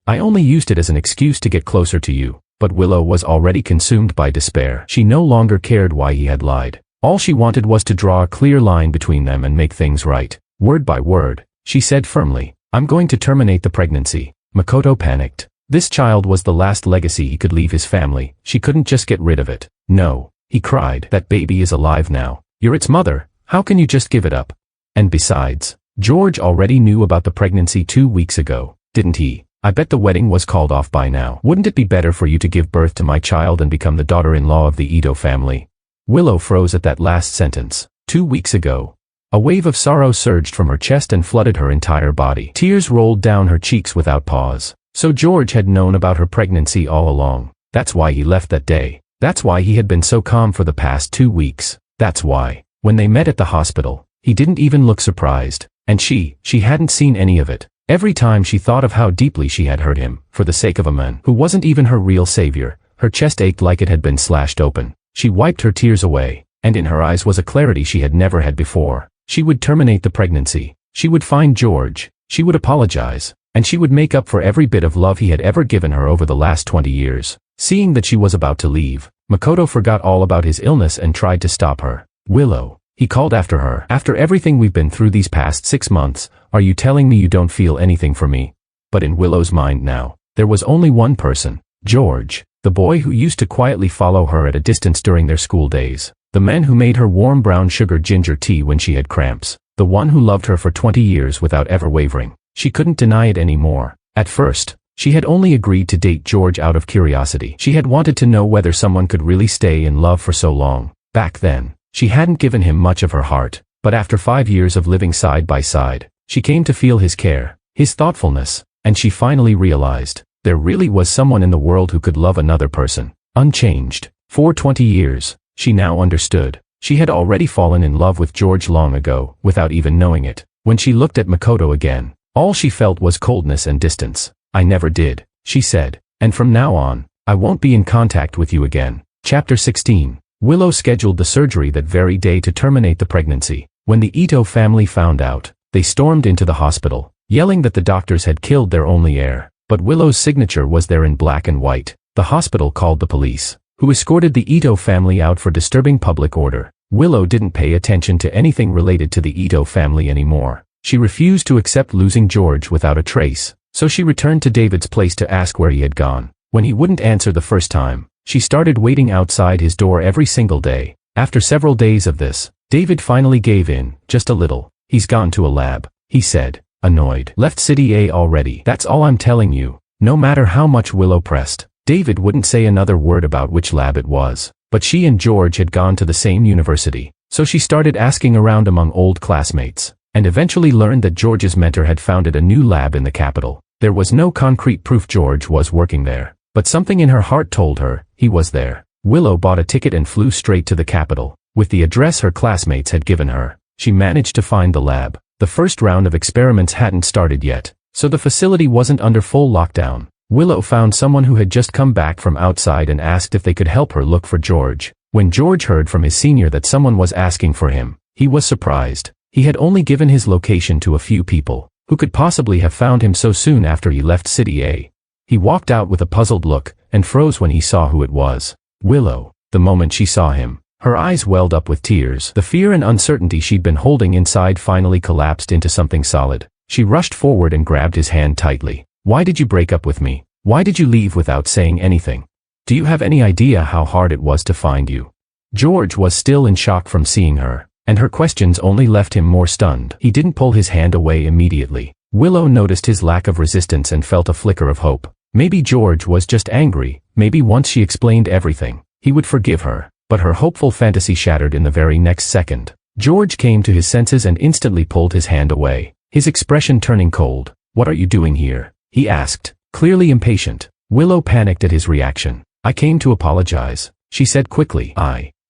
only used it as an excuse to get closer to you, but Willow was already consumed by despair. She no longer cared why he had lied. All she wanted was to draw a clear line between them and make things right. Word by word, she said firmly, I'm going to terminate the pregnancy. Makoto panicked. This child was the last legacy he could leave his family. She couldn't just get rid of it. No, he cried. That baby is alive now. You're its mother. How can you just give it up? And besides, George already knew about the pregnancy 2 weeks ago, didn't he? I bet the wedding was called off by now. Wouldn't it be better for you to give birth to my child and become the daughter-in-law of the Ito family? Willow froze at that last sentence. 2 weeks ago. A wave of sorrow surged from her chest and flooded her entire body. Tears rolled down her cheeks without pause. So George had known about her pregnancy all along. That's why he left that day. That's why he had been so calm for the past 2 weeks. That's why, when they met at the hospital, he didn't even look surprised. And she hadn't seen any of it. Every time she thought of how deeply she had hurt him, for the sake of a man who wasn't even her real savior, her chest ached like it had been slashed open. She wiped her tears away, and in her eyes was a clarity she had never had before. She would terminate the pregnancy. She would find George. She would apologize. And she would make up for every bit of love he had ever given her over the last 20 years. Seeing that she was about to leave, Makoto forgot all about his illness and tried to stop her. Willow, he called after her. After everything we've been through these past 6 months, are you telling me you don't feel anything for me? But in Willow's mind now, there was only one person, George, the boy who used to quietly follow her at a distance during their school days, the man who made her warm brown sugar ginger tea when she had cramps, the one who loved her for 20 years without ever wavering. She couldn't deny it anymore. At first, she had only agreed to date George out of curiosity. She had wanted to know whether someone could really stay in love for so long. Back then, she hadn't given him much of her heart, but after 5 years of living side by side, she came to feel his care, his thoughtfulness, and she finally realized, there really was someone in the world who could love another person, unchanged. For 20 years, she now understood. She had already fallen in love with George long ago, without even knowing it. When she looked at Makoto again, all she felt was coldness and distance. I never did, she said, and from now on, I won't be in contact with you again. Chapter 16. Willow scheduled the surgery that very day to terminate the pregnancy. When the Ito family found out, they stormed into the hospital, yelling that the doctors had killed their only heir. But Willow's signature was there in black and white. The hospital called the police, who escorted the Ito family out for disturbing public order. Willow didn't pay attention to anything related to the Ito family anymore. She refused to accept losing George without a trace, so she returned to David's place to ask where he had gone. When he wouldn't answer the first time, she started waiting outside his door every single day. After several days of this, David finally gave in, just a little. He's gone to a lab, he said, annoyed. Left City A already. That's all I'm telling you. No matter how much Willow pressed, David wouldn't say another word about which lab it was. But she and George had gone to the same university, so she started asking around among old classmates, and eventually learned that George's mentor had founded a new lab in the capital. There was no concrete proof George was working there, but something in her heart told her he was there. Willow bought a ticket and flew straight to the capital. With the address her classmates had given her, she managed to find the lab. The first round of experiments hadn't started yet, so the facility wasn't under full lockdown. Willow found someone who had just come back from outside and asked if they could help her look for George. When George heard from his senior that someone was asking for him, he was surprised. He had only given his location to a few people. Who could possibly have found him so soon after he left City A? He walked out with a puzzled look, and froze when he saw who it was. Willow. The moment she saw him, her eyes welled up with tears. The fear and uncertainty she'd been holding inside finally collapsed into something solid. She rushed forward and grabbed his hand tightly. Why did you break up with me? Why did you leave without saying anything? Do you have any idea how hard it was to find you?" George was still in shock from seeing her, and her questions only left him more stunned. He didn't pull his hand away immediately. Willow noticed his lack of resistance and felt a flicker of hope. Maybe George was just angry, maybe once she explained everything, he would forgive her, but her hopeful fantasy shattered in the very next second. George came to his senses and instantly pulled his hand away, his expression turning cold. "What are you doing here?" he asked, clearly impatient. Willow panicked at his reaction. "I came to apologize," she said quickly.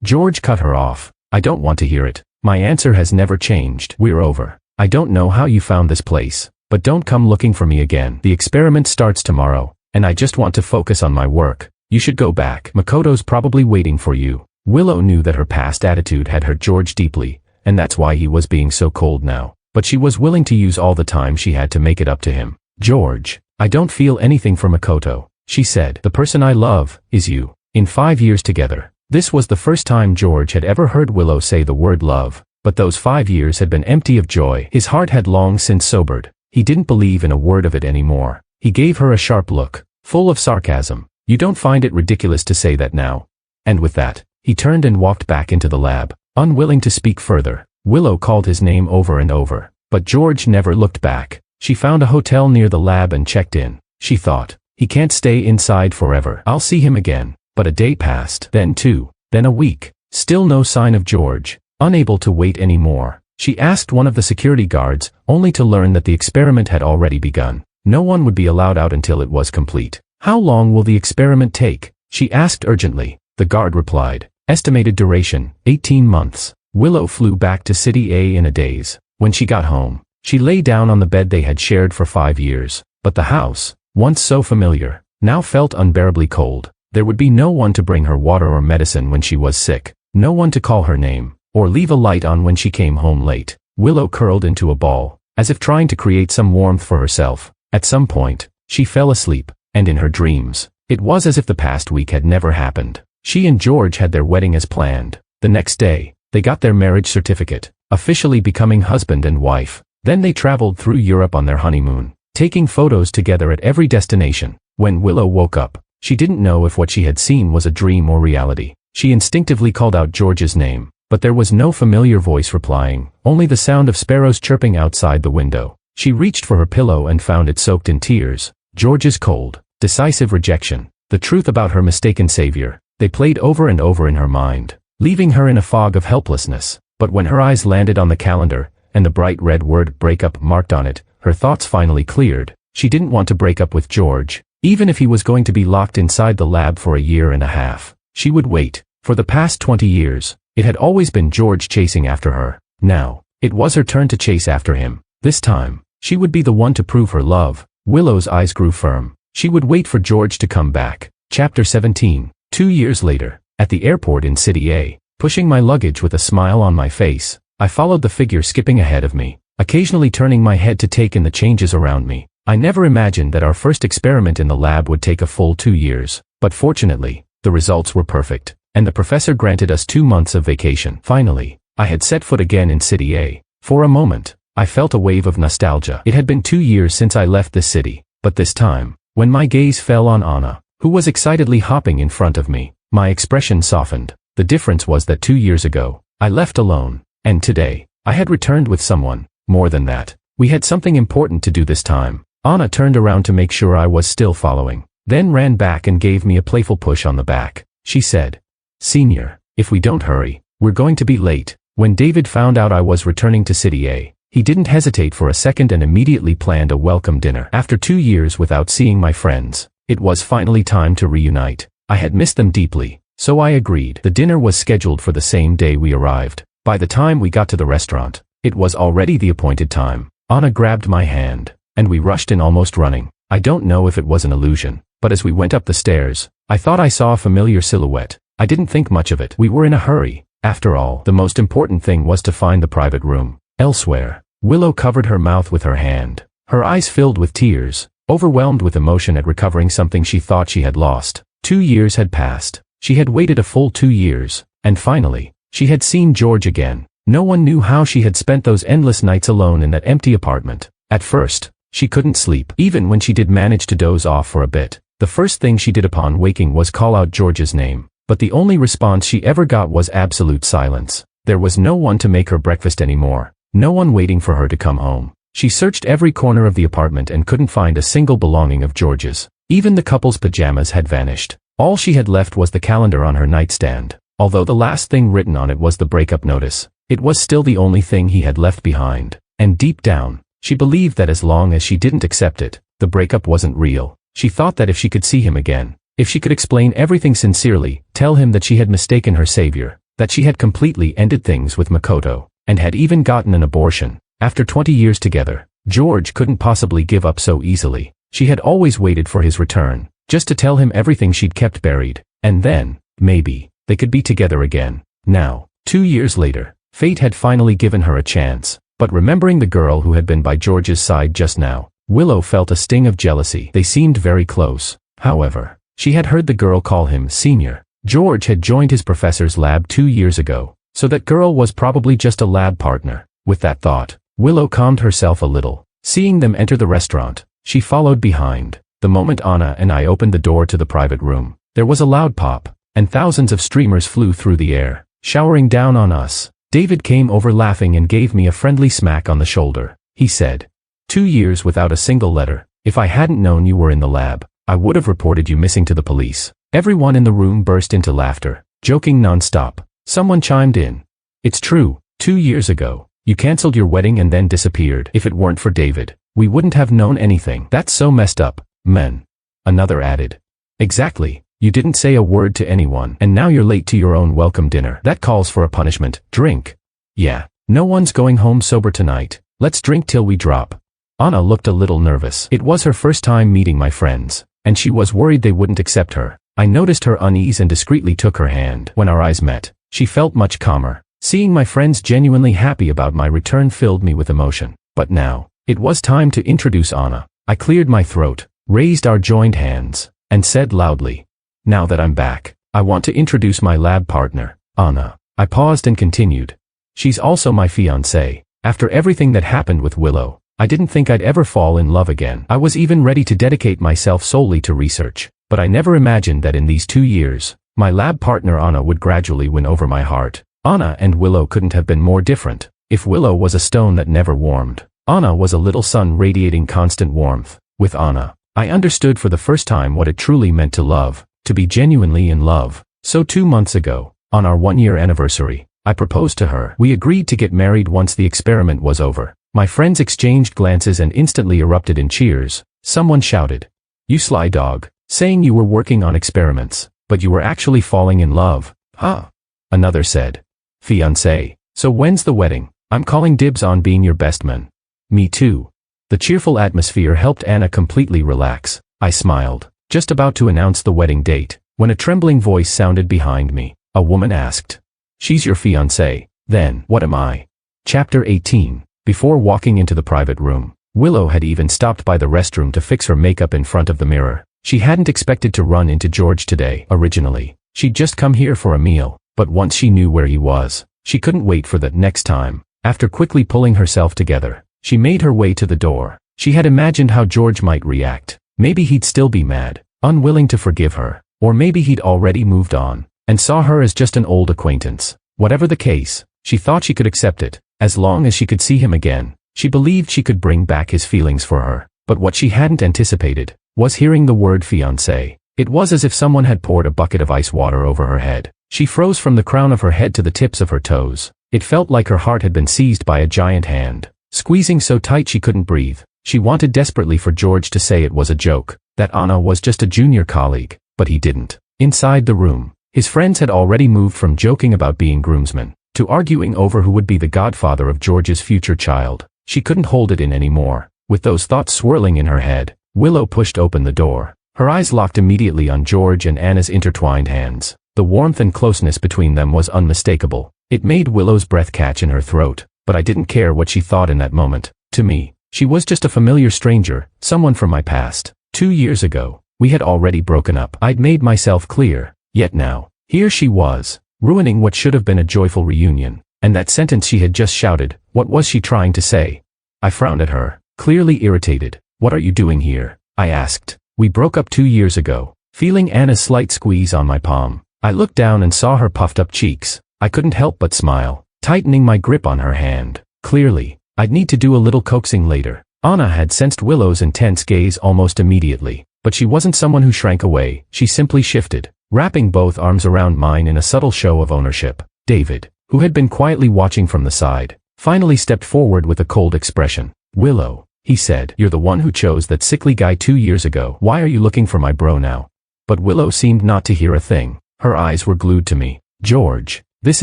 George cut her off. "I don't want to hear it. My answer has never changed. We're over. I don't know how you found this place, but don't come looking for me again. The experiment starts tomorrow, and I just want to focus on my work. You should go back. Makoto's probably waiting for you." Willow knew that her past attitude had hurt George deeply, and that's why he was being so cold now. But she was willing to use all the time she had to make it up to him. "George, I don't feel anything for Makoto," she said. "The person I love is you. In 5 years together." This was the first time George had ever heard Willow say the word love, but those 5 years had been empty of joy. His heart had long since sobered. He didn't believe in a word of it anymore. He gave her a sharp look, full of sarcasm. "You don't find it ridiculous to say that now?" And with that, he turned and walked back into the lab, unwilling to speak further. Willow called his name over and over, but George never looked back. She found a hotel near the lab and checked in. She thought, he can't stay inside forever. I'll see him again. But a day passed, then 2, then a week. Still no sign of George. Unable to wait anymore, she asked one of the security guards, only to learn that the experiment had already begun. No one would be allowed out until it was complete. "How long will the experiment take?" she asked urgently. The guard replied, "Estimated duration, 18 months. Willow flew back to City A in a daze. When she got home, she lay down on the bed they had shared for 5 years. But the house, once so familiar, now felt unbearably cold. There would be no one to bring her water or medicine when she was sick, no one to call her name, or leave a light on when she came home late. Willow curled into a ball, as if trying to create some warmth for herself. At some point, she fell asleep, and in her dreams, it was as if the past week had never happened. She and George had their wedding as planned. The next day, they got their marriage certificate, officially becoming husband and wife. Then they traveled through Europe on their honeymoon, taking photos together at every destination. When Willow woke up, she didn't know if what she had seen was a dream or reality. She instinctively called out George's name, but there was no familiar voice replying, only the sound of sparrows chirping outside the window. She reached for her pillow and found it soaked in tears. George's cold, decisive rejection, the truth about her mistaken savior, they played over and over in her mind, leaving her in a fog of helplessness. But when her eyes landed on the calendar, and the bright red word breakup marked on it, her thoughts finally cleared. She didn't want to break up with George, even if he was going to be locked inside the lab for 1.5 years. She would wait. For the past 20 years, it had always been George chasing after her. Now, it was her turn to chase after him. This time, she would be the one to prove her love. Willow's eyes grew firm. She would wait for George to come back. Chapter 17. 2 years later, at the airport in City A, pushing my luggage with a smile on my face, I followed the figure skipping ahead of me, occasionally turning my head to take in the changes around me. I never imagined that our first experiment in the lab would take a full 2 years, but fortunately, the results were perfect, and the professor granted us 2 months of vacation. Finally, I had set foot again in City A. For a moment, I felt a wave of nostalgia. It had been 2 years since I left this city, but this time, when my gaze fell on Anna, who was excitedly hopping in front of me, my expression softened. The difference was that 2 years ago, I left alone, and today, I had returned with someone. More than that, we had something important to do this time. Anna turned around to make sure I was still following, then ran back and gave me a playful push on the back. She said, "Senior, if we don't hurry, we're going to be late." When David found out I was returning to City A, he didn't hesitate for a second and immediately planned a welcome dinner. After 2 years without seeing my friends, it was finally time to reunite. I had missed them deeply, so I agreed. The dinner was scheduled for the same day we arrived. By the time we got to the restaurant, it was already the appointed time. Anna grabbed my hand, and we rushed in almost running. I don't know if it was an illusion, but as we went up the stairs, I thought I saw a familiar silhouette. I didn't think much of it. We were in a hurry. After all, the most important thing was to find the private room. Elsewhere, Willow covered her mouth with her hand. Her eyes filled with tears, overwhelmed with emotion at recovering something she thought she had lost. 2 years had passed. She had waited a full 2 years, and finally, she had seen George again. No one knew how she had spent those endless nights alone in that empty apartment. At first, she couldn't sleep. Even when she did manage to doze off for a bit, The first thing she did upon waking was call out George's name, but the only response she ever got was absolute silence. There was no one to make her breakfast anymore, no one waiting for her to come home. She searched every corner of the apartment and couldn't find a single belonging of George's. Even the couple's pajamas had vanished. All she had left was the calendar on her nightstand. Although the last thing written on it was the breakup notice, it was still the only thing he had left behind. And deep down, she believed that as long as she didn't accept it, the breakup wasn't real. She thought that if she could see him again, if she could explain everything sincerely, tell him that she had mistaken her savior, that she had completely ended things with Makoto, and had even gotten an abortion. After 20 years together, George couldn't possibly give up so easily. She had always waited for his return, just to tell him everything she'd kept buried, and then, maybe, they could be together again. Now, 2 years later, fate had finally given her a chance, but remembering the girl who had been by George's side just now, Willow felt a sting of jealousy. They seemed very close. However, she had heard the girl call him senior. George had joined his professor's lab 2 years ago, so that girl was probably just a lab partner. With that thought, Willow calmed herself a little. Seeing them enter the restaurant, she followed behind. The moment Anna and I opened the door to the private room, there was a loud pop, and thousands of streamers flew through the air, showering down on us. David came over laughing and gave me a friendly smack on the shoulder. He said, 2 years without a single letter. If I hadn't known you were in the lab, I would have reported you missing to the police. Everyone in the room burst into laughter, joking non-stop. Someone chimed in. It's true, 2 years ago, you canceled your wedding and then disappeared. If it weren't for David, we wouldn't have known anything. That's so messed up, man. Another added. Exactly, you didn't say a word to anyone, and now you're late to your own welcome dinner. That calls for a punishment. Drink. Yeah, no one's going home sober tonight. Let's drink till we drop. Anna looked a little nervous. It was her first time meeting my friends, and she was worried they wouldn't accept her. I noticed her unease and discreetly took her hand. When our eyes met, she felt much calmer. Seeing my friends genuinely happy about my return filled me with emotion. But now, it was time to introduce Anna. I cleared my throat, raised our joined hands, and said loudly, now that I'm back, I want to introduce my lab partner, Anna. I paused and continued. She's also my fiancée. After everything that happened with Willow, I didn't think I'd ever fall in love again. I was even ready to dedicate myself solely to research, but I never imagined that in these 2 years, my lab partner Anna would gradually win over my heart. Anna and Willow couldn't have been more different. If Willow was a stone that never warmed, Anna was a little sun radiating constant warmth. With Anna, I understood for the first time what it truly meant to love, to be genuinely in love. So 2 months ago, on our 1-year anniversary, I proposed to her. We agreed to get married once the experiment was over. My friends exchanged glances and instantly erupted in cheers. Someone shouted, "You sly dog," saying you were working on experiments, but you were actually falling in love. Huh? Another said, "Fiancé. So when's the wedding? I'm calling dibs on being your best man." Me too. The cheerful atmosphere helped Anna completely relax. I smiled, just about to announce the wedding date, when a trembling voice sounded behind me. A woman asked, "She's your fiancé, then what am I?" Chapter 18. Before walking into the private room, Willow had even stopped by the restroom to fix her makeup in front of the mirror. She hadn't expected to run into George today. Originally, she'd just come here for a meal, but once she knew where he was, she couldn't wait for the next time. After quickly pulling herself together, she made her way to the door. She had imagined how George might react. Maybe he'd still be mad, unwilling to forgive her, or maybe he'd already moved on, and saw her as just an old acquaintance. Whatever the case, she thought she could accept it, as long as she could see him again. She believed she could bring back his feelings for her, but what she hadn't anticipated was hearing the word fiancé. It was as if someone had poured a bucket of ice water over her head. She froze from the crown of her head to the tips of her toes. It felt like her heart had been seized by a giant hand, squeezing so tight she couldn't breathe. She wanted desperately for George to say it was a joke, that Anna was just a junior colleague, but he didn't. Inside the room, his friends had already moved from joking about being groomsmen to arguing over who would be the godfather of George's future child. She couldn't hold it in anymore. With those thoughts swirling in her head, Willow pushed open the door. Her eyes locked immediately on George and Anna's intertwined hands. The warmth and closeness between them was unmistakable. It made Willow's breath catch in her throat, but I didn't care what she thought in that moment. To me, she was just a familiar stranger, someone from my past. 2 years ago, we had already broken up. I'd made myself clear. Yet now, here she was, ruining what should have been a joyful reunion. And that sentence she had just shouted, what was she trying to say? I frowned at her, clearly irritated. "What are you doing here?" I asked. We broke up 2 years ago. Feeling Anna's slight squeeze on my palm, I looked down and saw her puffed-up cheeks. I couldn't help but smile, tightening my grip on her hand. Clearly, I'd need to do a little coaxing later. Anna had sensed Willow's intense gaze almost immediately, but she wasn't someone who shrank away. She simply shifted, wrapping both arms around mine in a subtle show of ownership. David, who had been quietly watching from the side, finally stepped forward with a cold expression. "Willow," he said, "you're the one who chose that sickly guy 2 years ago. Why are you looking for my bro now?" But Willow seemed not to hear a thing. Her eyes were glued to me. "George, this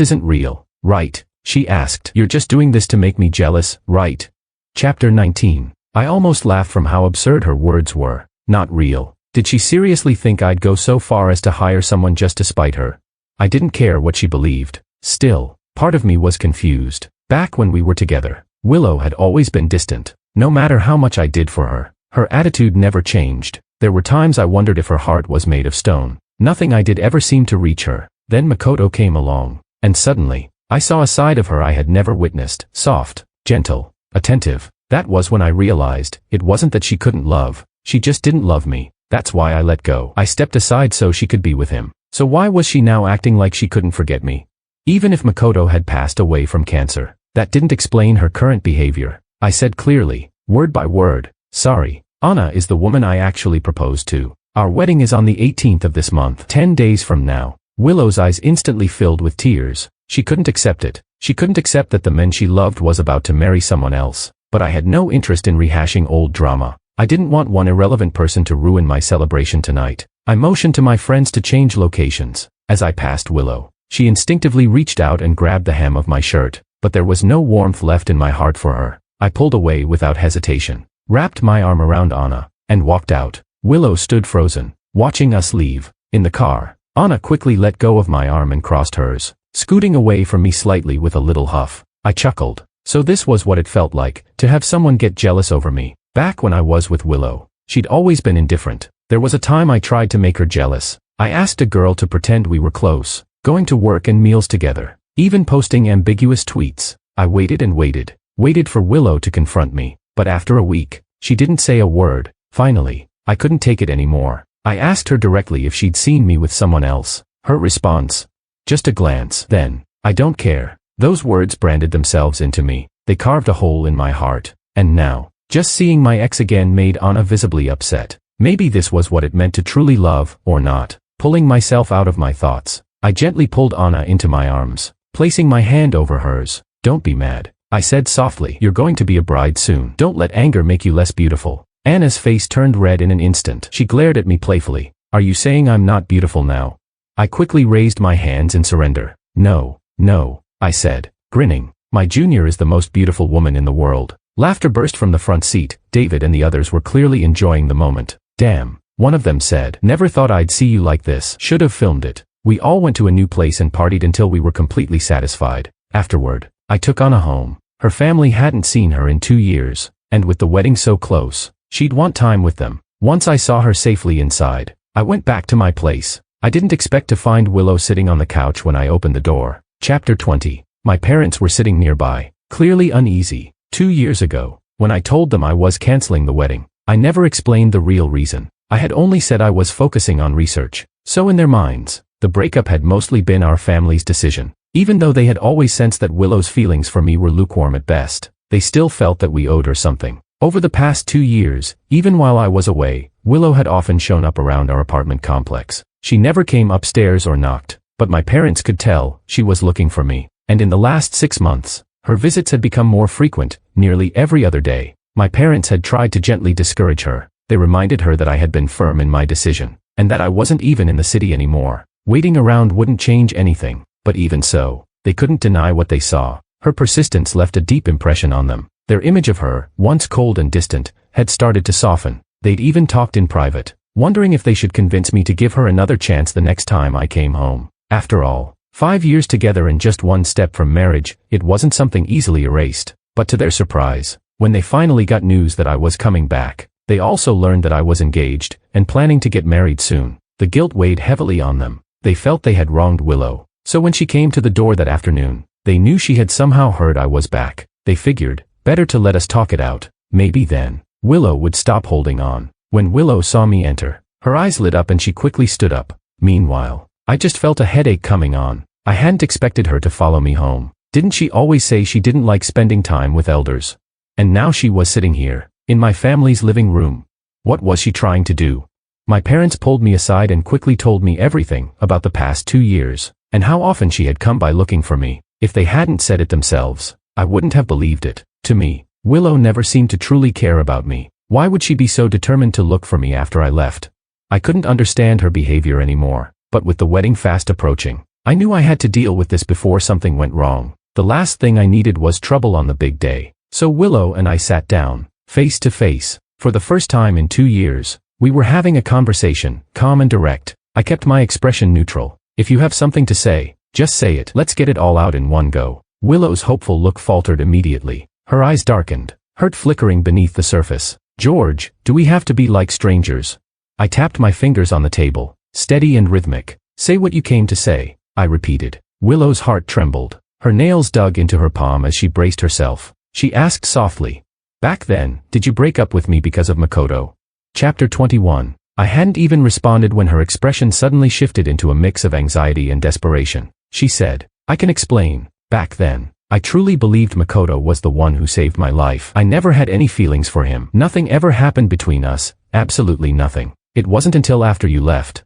isn't real, right?" she asked. "You're just doing this to make me jealous, right?" Chapter 19. I almost laughed from how absurd her words were. Not real. Did she seriously think I'd go so far as to hire someone just to spite her? I didn't care what she believed. Still, part of me was confused. Back when we were together, Willow had always been distant. No matter how much I did for her, her attitude never changed. There were times I wondered if her heart was made of stone. Nothing I did ever seemed to reach her. Then Makoto came along, and suddenly, I saw a side of her I had never witnessed. Soft, gentle, attentive. That was when I realized, it wasn't that she couldn't love, she just didn't love me. That's why I let go. I stepped aside so she could be with him. So why was she now acting like she couldn't forget me? Even if Makoto had passed away from cancer, that didn't explain her current behavior. I said clearly, word by word, "Sorry, Anna is the woman I actually proposed to. Our wedding is on the 18th of this month, 10 days from now." Willow's eyes instantly filled with tears. She couldn't accept it. She couldn't accept that the man she loved was about to marry someone else. But I had no interest in rehashing old drama. I didn't want one irrelevant person to ruin my celebration tonight. I motioned to my friends to change locations. As I passed Willow, she instinctively reached out and grabbed the hem of my shirt, but there was no warmth left in my heart for her. I pulled away without hesitation, wrapped my arm around Anna, and walked out. Willow stood frozen, watching us leave. In the car, Anna quickly let go of my arm and crossed hers, scooting away from me slightly with a little huff. I chuckled. So this was what it felt like, to have someone get jealous over me. Back when I was with Willow, she'd always been indifferent. There was a time I tried to make her jealous. I asked a girl to pretend we were close, going to work and meals together, even posting ambiguous tweets. I waited and waited for Willow to confront me, but after a week, she didn't say a word. Finally, I couldn't take it anymore. I asked her directly if she'd seen me with someone else. Her response? Just a glance. Then, "I don't care." Those words branded themselves into me. They carved a hole in my heart. And now, just seeing my ex again made Anna visibly upset. Maybe this was what it meant to truly love, or not. Pulling myself out of my thoughts, I gently pulled Anna into my arms, placing my hand over hers. "Don't be mad," I said softly. "You're going to be a bride soon. Don't let anger make you less beautiful." Anna's face turned red in an instant. She glared at me playfully. "Are you saying I'm not beautiful now?" I quickly raised my hands in surrender. "No, no," I said, grinning. "My junior is the most beautiful woman in the world." Laughter burst from the front seat. David and the others were clearly enjoying the moment. "Damn," one of them said. "Never thought I'd see you like this. Should have filmed it." We all went to a new place and partied until we were completely satisfied. Afterward, I took Anna home. Her family hadn't seen her in 2 years, and with the wedding so close, she'd want time with them. Once I saw her safely inside, I went back to my place. I didn't expect to find Willow sitting on the couch when I opened the door. Chapter 20. My parents were sitting nearby, clearly uneasy. 2 years ago, when I told them I was canceling the wedding, I never explained the real reason. I had only said I was focusing on research. So in their minds, the breakup had mostly been our family's decision. Even though they had always sensed that Willow's feelings for me were lukewarm at best, they still felt that we owed her something. Over the past 2 years, even while I was away, Willow had often shown up around our apartment complex. She never came upstairs or knocked, but my parents could tell she was looking for me. And in the last 6 months, her visits had become more frequent, nearly every other day. My parents had tried to gently discourage her. They reminded her that I had been firm in my decision, and that I wasn't even in the city anymore. Waiting around wouldn't change anything, but even so, they couldn't deny what they saw. Her persistence left a deep impression on them. Their image of her, once cold and distant, had started to soften. They'd even talked in private, wondering if they should convince me to give her another chance the next time I came home. After all, 5 years together and just one step from marriage, it wasn't something easily erased. But to their surprise, when they finally got news that I was coming back, they also learned that I was engaged and planning to get married soon. The guilt weighed heavily on them. They felt they had wronged Willow. So when she came to the door that afternoon, they knew she had somehow heard I was back. They figured, better to let us talk it out. Maybe then, Willow would stop holding on. When Willow saw me enter, her eyes lit up and she quickly stood up. Meanwhile, I just felt a headache coming on. I hadn't expected her to follow me home. Didn't she always say she didn't like spending time with elders? And now she was sitting here, in my family's living room. What was she trying to do? My parents pulled me aside and quickly told me everything about the past 2 years, and how often she had come by looking for me. If they hadn't said it themselves, I wouldn't have believed it. To me, Willow never seemed to truly care about me. Why would she be so determined to look for me after I left? I couldn't understand her behavior anymore, but with the wedding fast approaching, I knew I had to deal with this before something went wrong. The last thing I needed was trouble on the big day. So Willow and I sat down, face to face. For the first time in 2 years, we were having a conversation, calm and direct. I kept my expression neutral. If you have something to say, just say it. Let's get it all out in one go. Willow's hopeful look faltered immediately. Her eyes darkened, hurt flickering beneath the surface. George, do we have to be like strangers? I tapped my fingers on the table, steady and rhythmic. Say what you came to say, I repeated. Willow's heart trembled. Her nails dug into her palm as she braced herself. She asked softly, "Back then, did you break up with me because of Makoto?" Chapter 21. I hadn't even responded when her expression suddenly shifted into a mix of anxiety and desperation. She said, "I can explain. Back then, I truly believed Makoto was the one who saved my life. I never had any feelings for him. Nothing ever happened between us, absolutely nothing. It wasn't until after you left.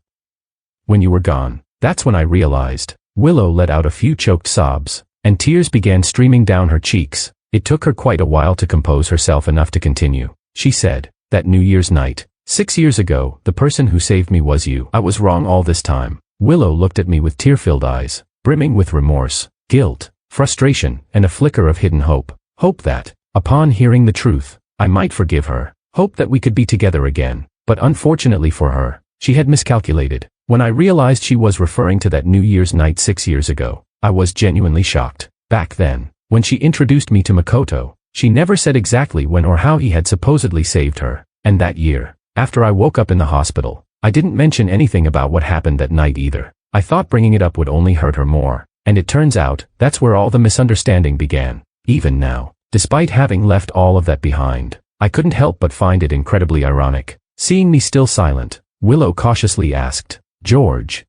When you were gone, that's when I realized." Willow let out a few choked sobs, and tears began streaming down her cheeks. It took her quite a while to compose herself enough to continue. She said, "That New Year's night, 6 years ago, the person who saved me was you. I was wrong all this time." Willow looked at me with tear-filled eyes, brimming with remorse, guilt, frustration, and a flicker of hidden hope. Hope that, upon hearing the truth, I might forgive her. Hope that we could be together again. But unfortunately for her, she had miscalculated. When I realized she was referring to that New Year's night 6 years ago, I was genuinely shocked. Back then, when she introduced me to Makoto, she never said exactly when or how he had supposedly saved her. And that year, after I woke up in the hospital, I didn't mention anything about what happened that night either. I thought bringing it up would only hurt her more. And it turns out, that's where all the misunderstanding began. Even now, despite having left all of that behind, I couldn't help but find it incredibly ironic. Seeing me still silent, Willow cautiously asked, "George,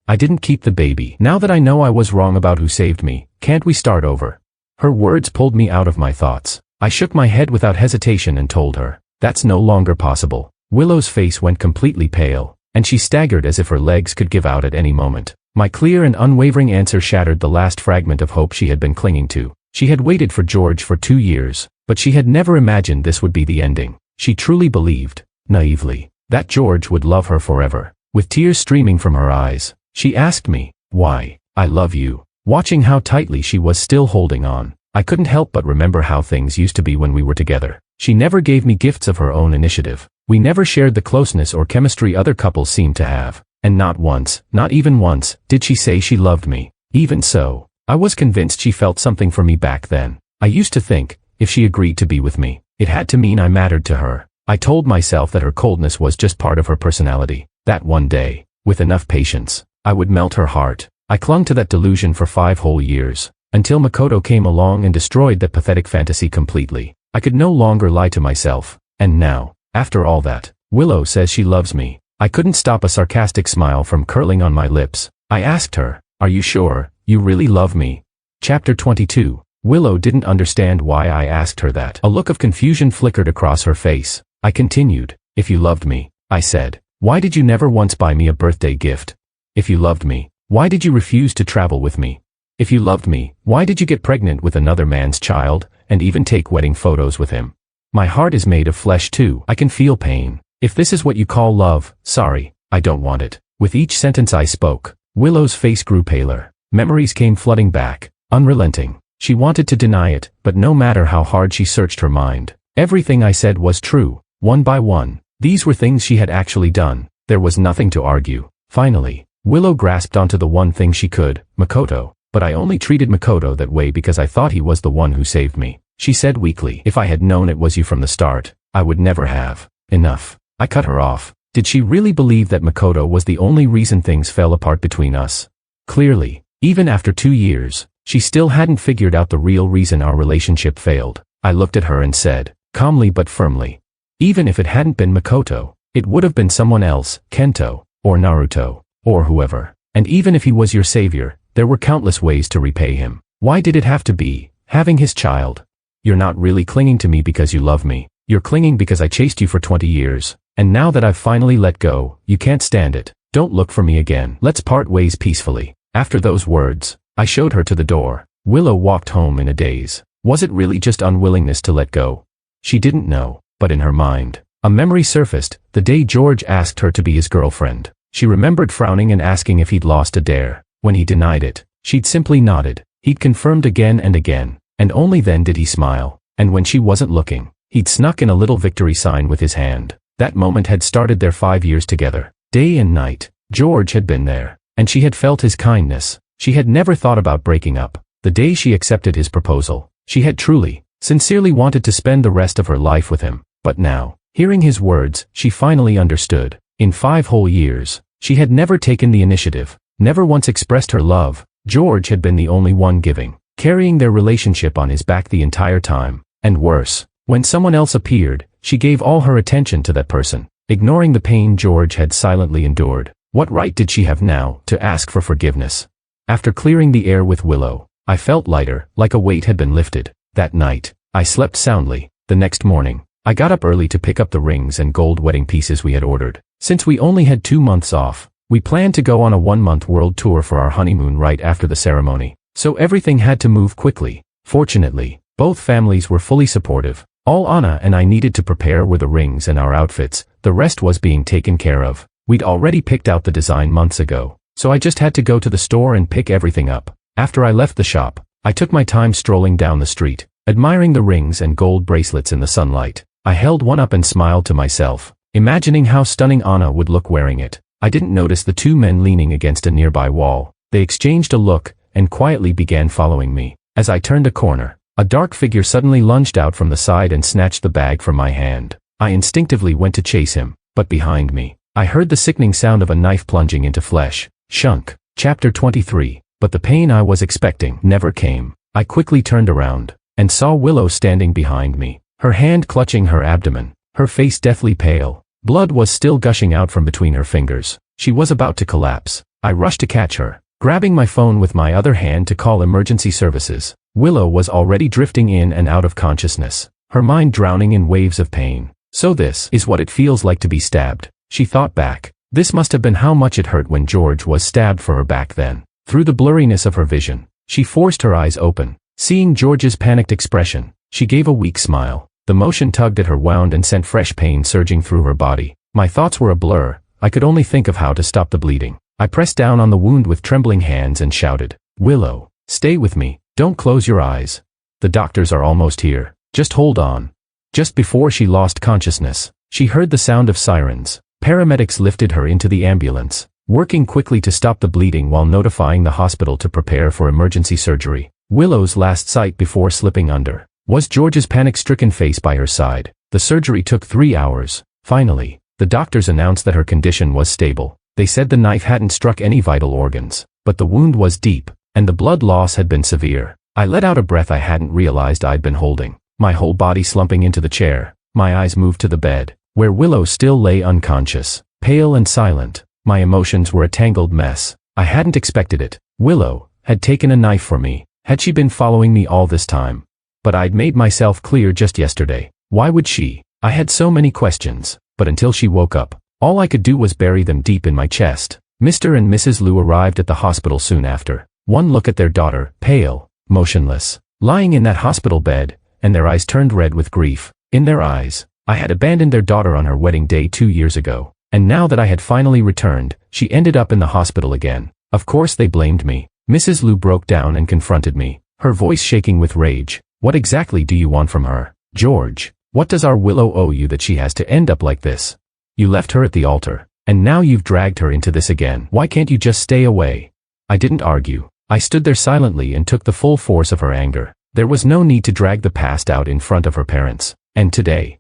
I didn't keep the baby. Now that I know I was wrong about who saved me, can't we start over?" Her words pulled me out of my thoughts. I shook my head without hesitation and told her, "That's no longer possible." Willow's face went completely pale, and she staggered as if her legs could give out at any moment. My clear and unwavering answer shattered the last fragment of hope she had been clinging to. She had waited for George for 2 years, but she had never imagined this would be the ending. She truly believed, naively, that George would love her forever. With tears streaming from her eyes, she asked me, "Why? I love you." Watching how tightly she was still holding on, I couldn't help but remember how things used to be when we were together. She never gave me gifts of her own initiative. We never shared the closeness or chemistry other couples seem to have. And not once, not even once, did she say she loved me. Even so, I was convinced she felt something for me back then. I used to think, if she agreed to be with me, it had to mean I mattered to her. I told myself that her coldness was just part of her personality. That one day, with enough patience, I would melt her heart. I clung to that delusion for 5 whole years, until Makoto came along and destroyed that pathetic fantasy completely. I could no longer lie to myself. And now, after all that, Willow says she loves me. I couldn't stop a sarcastic smile from curling on my lips. I asked her, "Are you sure, you really love me?" Chapter 22. Willow didn't understand why I asked her that. A look of confusion flickered across her face. I continued, "If you loved me," I said, "why did you never once buy me a birthday gift? If you loved me, why did you refuse to travel with me? If you loved me, why did you get pregnant with another man's child, and even take wedding photos with him? My heart is made of flesh too. I can feel pain. If this is what you call love, sorry, I don't want it." With each sentence I spoke, Willow's face grew paler. Memories came flooding back, unrelenting. She wanted to deny it, but no matter how hard she searched her mind, everything I said was true. One by one, these were things she had actually done. There was nothing to argue. Finally, Willow grasped onto the one thing she could, Makoto. But I only treated Makoto that way because I thought he was the one who saved me. She said weakly, "If I had known it was you from the start, I would never have." Enough. I cut her off. Did she really believe that Makoto was the only reason things fell apart between us? Clearly, even after 2 years, she still hadn't figured out the real reason our relationship failed. I looked at her and said, calmly but firmly, Even if it hadn't been Makoto, it would have been someone else, Kento, or Naruto, or whoever. And even if he was your savior, there were countless ways to repay him. Why did it have to be having his child? You're not really clinging to me because you love me. You're clinging because I chased you for 20 years. And now that I've finally let go, you can't stand it. Don't look for me again. Let's part ways peacefully. After those words, I showed her to the door. Willow walked home in a daze. Was it really just unwillingness to let go? She didn't know, but in her mind, a memory surfaced, the day George asked her to be his girlfriend. She remembered frowning and asking if he'd lost a dare. When he denied it, she'd simply nodded. He'd confirmed again and again, and only then did he smile. And when she wasn't looking, he'd snuck in a little victory sign with his hand. That moment had started their 5 years together. Day and night, George had been there, and she had felt his kindness. She had never thought about breaking up. The day she accepted his proposal, she had truly, sincerely wanted to spend the rest of her life with him. But now, hearing his words, she finally understood. In 5 whole years, she had never taken the initiative, never once expressed her love. George had been the only one giving, carrying their relationship on his back the entire time. And worse, when someone else appeared, she gave all her attention to that person, ignoring the pain George had silently endured. What right did she have now to ask for forgiveness? After clearing the air with Willow, I felt lighter, like a weight had been lifted. That night, I slept soundly. The next morning, I got up early to pick up the rings and gold wedding pieces we had ordered. Since we only had 2 months off, we planned to go on a 1-month world tour for our honeymoon right after the ceremony. So everything had to move quickly. Fortunately, both families were fully supportive. All Anna and I needed to prepare were the rings and our outfits. The rest was being taken care of. We'd already picked out the design months ago, so I just had to go to the store and pick everything up. After I left the shop, I took my time strolling down the street, admiring the rings and gold bracelets in the sunlight. I held one up and smiled to myself, imagining how stunning Anna would look wearing it. I didn't notice the 2 men leaning against a nearby wall. They exchanged a look and quietly began following me. As I turned a corner, a dark figure suddenly lunged out from the side and snatched the bag from my hand. I instinctively went to chase him, but behind me, I heard the sickening sound of a knife plunging into flesh. Shunk. Chapter 23. But the pain I was expecting never came. I quickly turned around and saw Willow standing behind me, her hand clutching her abdomen, her face deathly pale. Blood was still gushing out from between her fingers. She was about to collapse. I rushed to catch her, grabbing my phone with my other hand to call emergency services. Willow was already drifting in and out of consciousness, her mind drowning in waves of pain. So this is what it feels like to be stabbed, she thought back. This must have been how much it hurt when George was stabbed for her back then. Through the blurriness of her vision, she forced her eyes open. Seeing George's panicked expression, she gave a weak smile. The motion tugged at her wound and sent fresh pain surging through her body. My thoughts were a blur. I could only think of how to stop the bleeding. I pressed down on the wound with trembling hands and shouted, "Willow, stay with me. Don't close your eyes. The doctors are almost here. Just hold on." Just before she lost consciousness, she heard the sound of sirens. Paramedics lifted her into the ambulance, working quickly to stop the bleeding while notifying the hospital to prepare for emergency surgery. Willow's last sight before slipping under was George's panic-stricken face by her side. The surgery took 3 hours. Finally, the doctors announced that her condition was stable. They said the knife hadn't struck any vital organs, but the wound was deep, and the blood loss had been severe. I let out a breath I hadn't realized I'd been holding, my whole body slumping into the chair. My eyes moved to the bed, where Willow still lay unconscious, pale and silent. My emotions were a tangled mess. I hadn't expected it. Willow had taken a knife for me. Had she been following me all this time? But I'd made myself clear just yesterday. Why would she? I had so many questions, but until she woke up, all I could do was bury them deep in my chest. Mr. and Mrs. Liu arrived at the hospital soon after. One look at their daughter, pale, motionless, lying in that hospital bed, and their eyes turned red with grief. In their eyes, I had abandoned their daughter on her wedding day 2 years ago, and now that I had finally returned, she ended up in the hospital again. Of course they blamed me. Mrs. Liu broke down and confronted me, her voice shaking with rage. What exactly do you want from her, George? What does our Willow owe you that she has to end up like this? You left her at the altar, and now you've dragged her into this again. Why can't you just stay away? I didn't argue. I stood there silently and took the full force of her anger. There was no need to drag the past out in front of her parents. And today,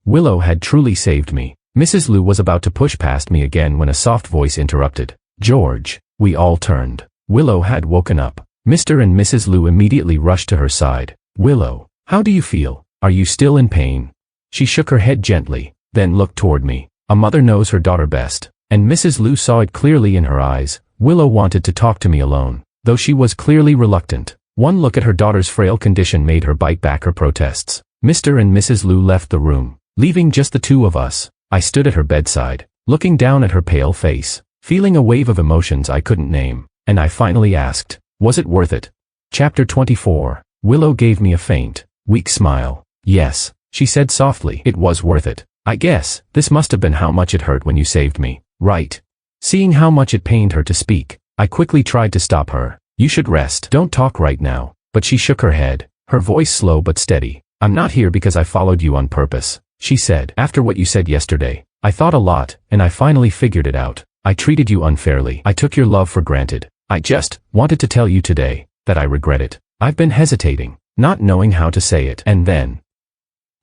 Willow had truly saved me. Mrs. Liu was about to push past me again when a soft voice interrupted. George. We all turned. Willow had woken up. Mr. and Mrs. Liu immediately rushed to her side. Willow, how do you feel? Are you still in pain? She shook her head gently, then looked toward me. A mother knows her daughter best, and Mrs. Liu saw it clearly in her eyes. Willow wanted to talk to me alone, though she was clearly reluctant. One look at her daughter's frail condition made her bite back her protests. Mr. and Mrs. Liu left the room, leaving just the two of us. I stood at her bedside, looking down at her pale face, feeling a wave of emotions I couldn't name, and I finally asked, was it worth it? Chapter 24. Willow gave me a faint, weak smile. Yes, she said softly, it was worth it. I guess, this must have been how much it hurt when you saved me, right? Seeing how much it pained her to speak, I quickly tried to stop her. You should rest. Don't talk right now. But she shook her head, her voice slow but steady. I'm not here because I followed you on purpose, she said. After what you said yesterday, I thought a lot, and I finally figured it out. I treated you unfairly. I took your love for granted. I just wanted to tell you today that I regret it. I've been hesitating, not knowing how to say it. And then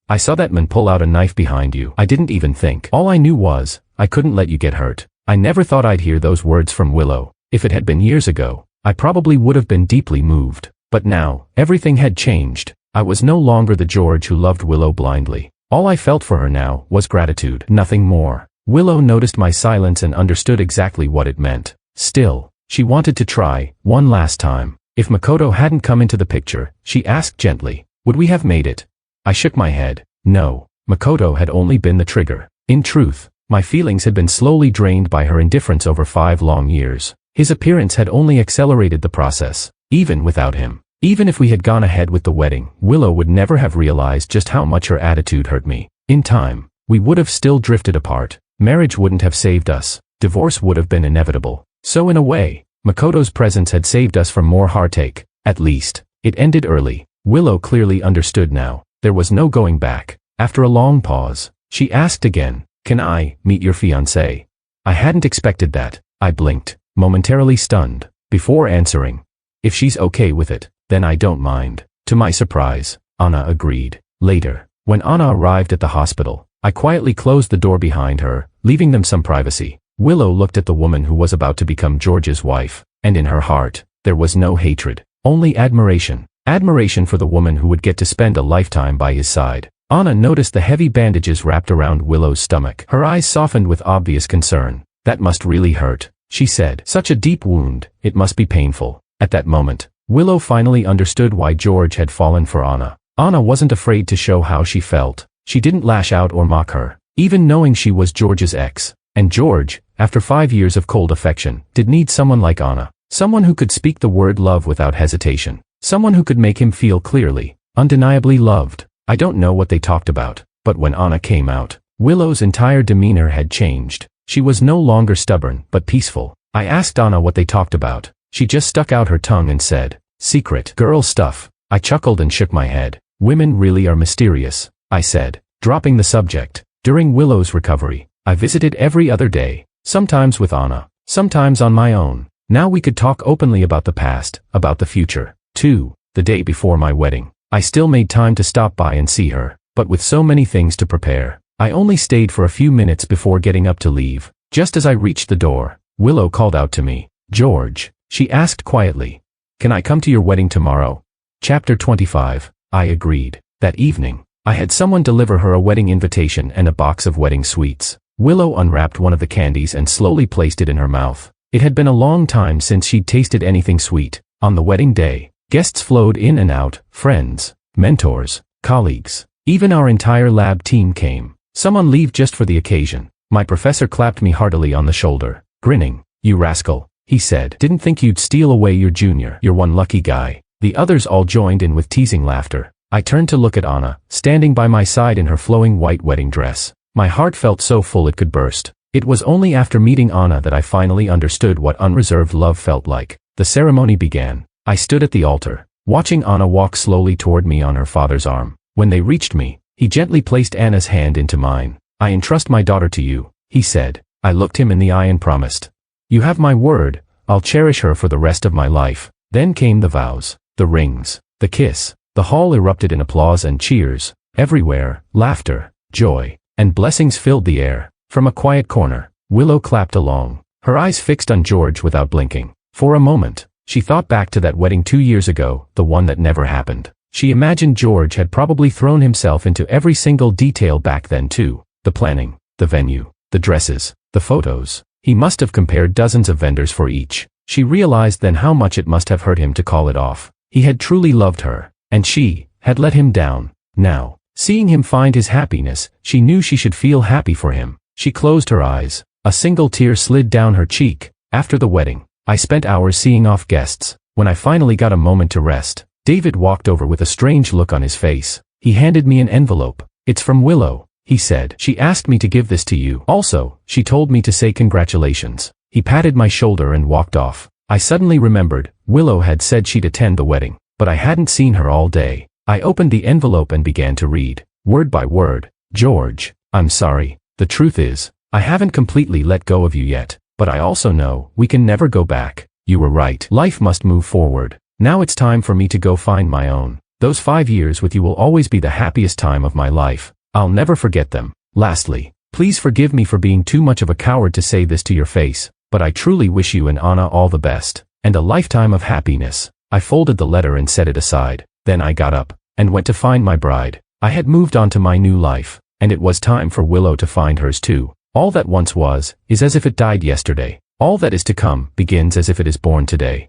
I saw that man pull out a knife behind you. I didn't even think. All I knew was, I couldn't let you get hurt. I never thought I'd hear those words from Willow. If it had been years ago, I probably would have been deeply moved. But now, everything had changed. I was no longer the George who loved Willow blindly. All I felt for her now was gratitude, nothing more. Willow noticed my silence and understood exactly what it meant. Still, she wanted to try, one last time. If Makoto hadn't come into the picture, she asked gently, would we have made it? I shook my head. No, Makoto had only been the trigger. In truth, my feelings had been slowly drained by her indifference over 5 long years. His appearance had only accelerated the process, even without him. Even if we had gone ahead with the wedding, Willow would never have realized just how much her attitude hurt me. In time, we would have still drifted apart. Marriage wouldn't have saved us. Divorce would have been inevitable. So in a way, Makoto's presence had saved us from more heartache. At least, it ended early. Willow clearly understood now. There was no going back. After a long pause, she asked again, can I meet your fiancé? I hadn't expected that. I blinked, momentarily stunned, before answering. If she's okay with it, then I don't mind. To my surprise, Anna agreed. Later, when Anna arrived at the hospital, I quietly closed the door behind her, leaving them some privacy. Willow looked at the woman who was about to become George's wife, and in her heart, there was no hatred, only admiration. Admiration for the woman who would get to spend a lifetime by his side. Anna noticed the heavy bandages wrapped around Willow's stomach. Her eyes softened with obvious concern. That must really hurt, she said. Such a deep wound, it must be painful. At that moment, Willow finally understood why George had fallen for Anna. Anna wasn't afraid to show how she felt. She didn't lash out or mock her, even knowing she was George's ex. And George, after 5 years of cold affection, did need someone like Anna. Someone who could speak the word love without hesitation. Someone who could make him feel clearly, undeniably loved. I don't know what they talked about, but when Anna came out, Willow's entire demeanor had changed. She was no longer stubborn, but peaceful. I asked Anna what they talked about. She just stuck out her tongue and said, secret girl stuff. I chuckled and shook my head. Women really are mysterious, I said, dropping the subject. During Willow's recovery, I visited every other day, sometimes with Anna, sometimes on my own. Now we could talk openly about the past, about the future. The day before my wedding, I still made time to stop by and see her, but with so many things to prepare, I only stayed for a few minutes before getting up to leave. Just as I reached the door, Willow called out to me. George, she asked quietly. Can I come to your wedding tomorrow? Chapter 25. I agreed. That evening, I had someone deliver her a wedding invitation and a box of wedding sweets. Willow unwrapped one of the candies and slowly placed it in her mouth. It had been a long time since she'd tasted anything sweet. On the wedding day, guests flowed in and out, friends, mentors, colleagues. Even our entire lab team came. Some on leave just for the occasion. My professor clapped me heartily on the shoulder, grinning. You rascal, he said. Didn't think you'd steal away your junior. You're one lucky guy. The others all joined in with teasing laughter. I turned to look at Anna, standing by my side in her flowing white wedding dress. My heart felt so full it could burst. It was only after meeting Anna that I finally understood what unreserved love felt like. The ceremony began. I stood at the altar, watching Anna walk slowly toward me on her father's arm. When they reached me, he gently placed Anna's hand into mine. I entrust my daughter to you, he said. I looked him in the eye and promised. You have my word, I'll cherish her for the rest of my life. Then came the vows, the rings, the kiss. The hall erupted in applause and cheers. Everywhere, laughter, joy, and blessings filled the air. From a quiet corner, Willow clapped along, her eyes fixed on George without blinking. For a moment, she thought back to that wedding 2 years ago, the one that never happened. She imagined George had probably thrown himself into every single detail back then too. The planning, the venue, the dresses, the photos. He must have compared dozens of vendors for each. She realized then how much it must have hurt him to call it off. He had truly loved her, and she had let him down. Now, seeing him find his happiness, she knew she should feel happy for him. She closed her eyes. A single tear slid down her cheek. After the wedding, I spent hours seeing off guests. When I finally got a moment to rest, David walked over with a strange look on his face. He handed me an envelope. "It's from Willow," he said. "She asked me to give this to you. Also, she told me to say congratulations." He patted my shoulder and walked off. I suddenly remembered, Willow had said she'd attend the wedding, but I hadn't seen her all day. I opened the envelope and began to read, word by word. "George, I'm sorry. The truth is, I haven't completely let go of you yet, but I also know we can never go back. You were right. Life must move forward. Now it's time for me to go find my own. Those 5 years with you will always be the happiest time of my life. I'll never forget them. Lastly, please forgive me for being too much of a coward to say this to your face, but I truly wish you and Anna all the best, and a lifetime of happiness." I folded the letter and set it aside. Then I got up and went to find my bride. I had moved on to my new life, and it was time for Willow to find hers too. All that once was, is as if it died yesterday. All that is to come, begins as if it is born today.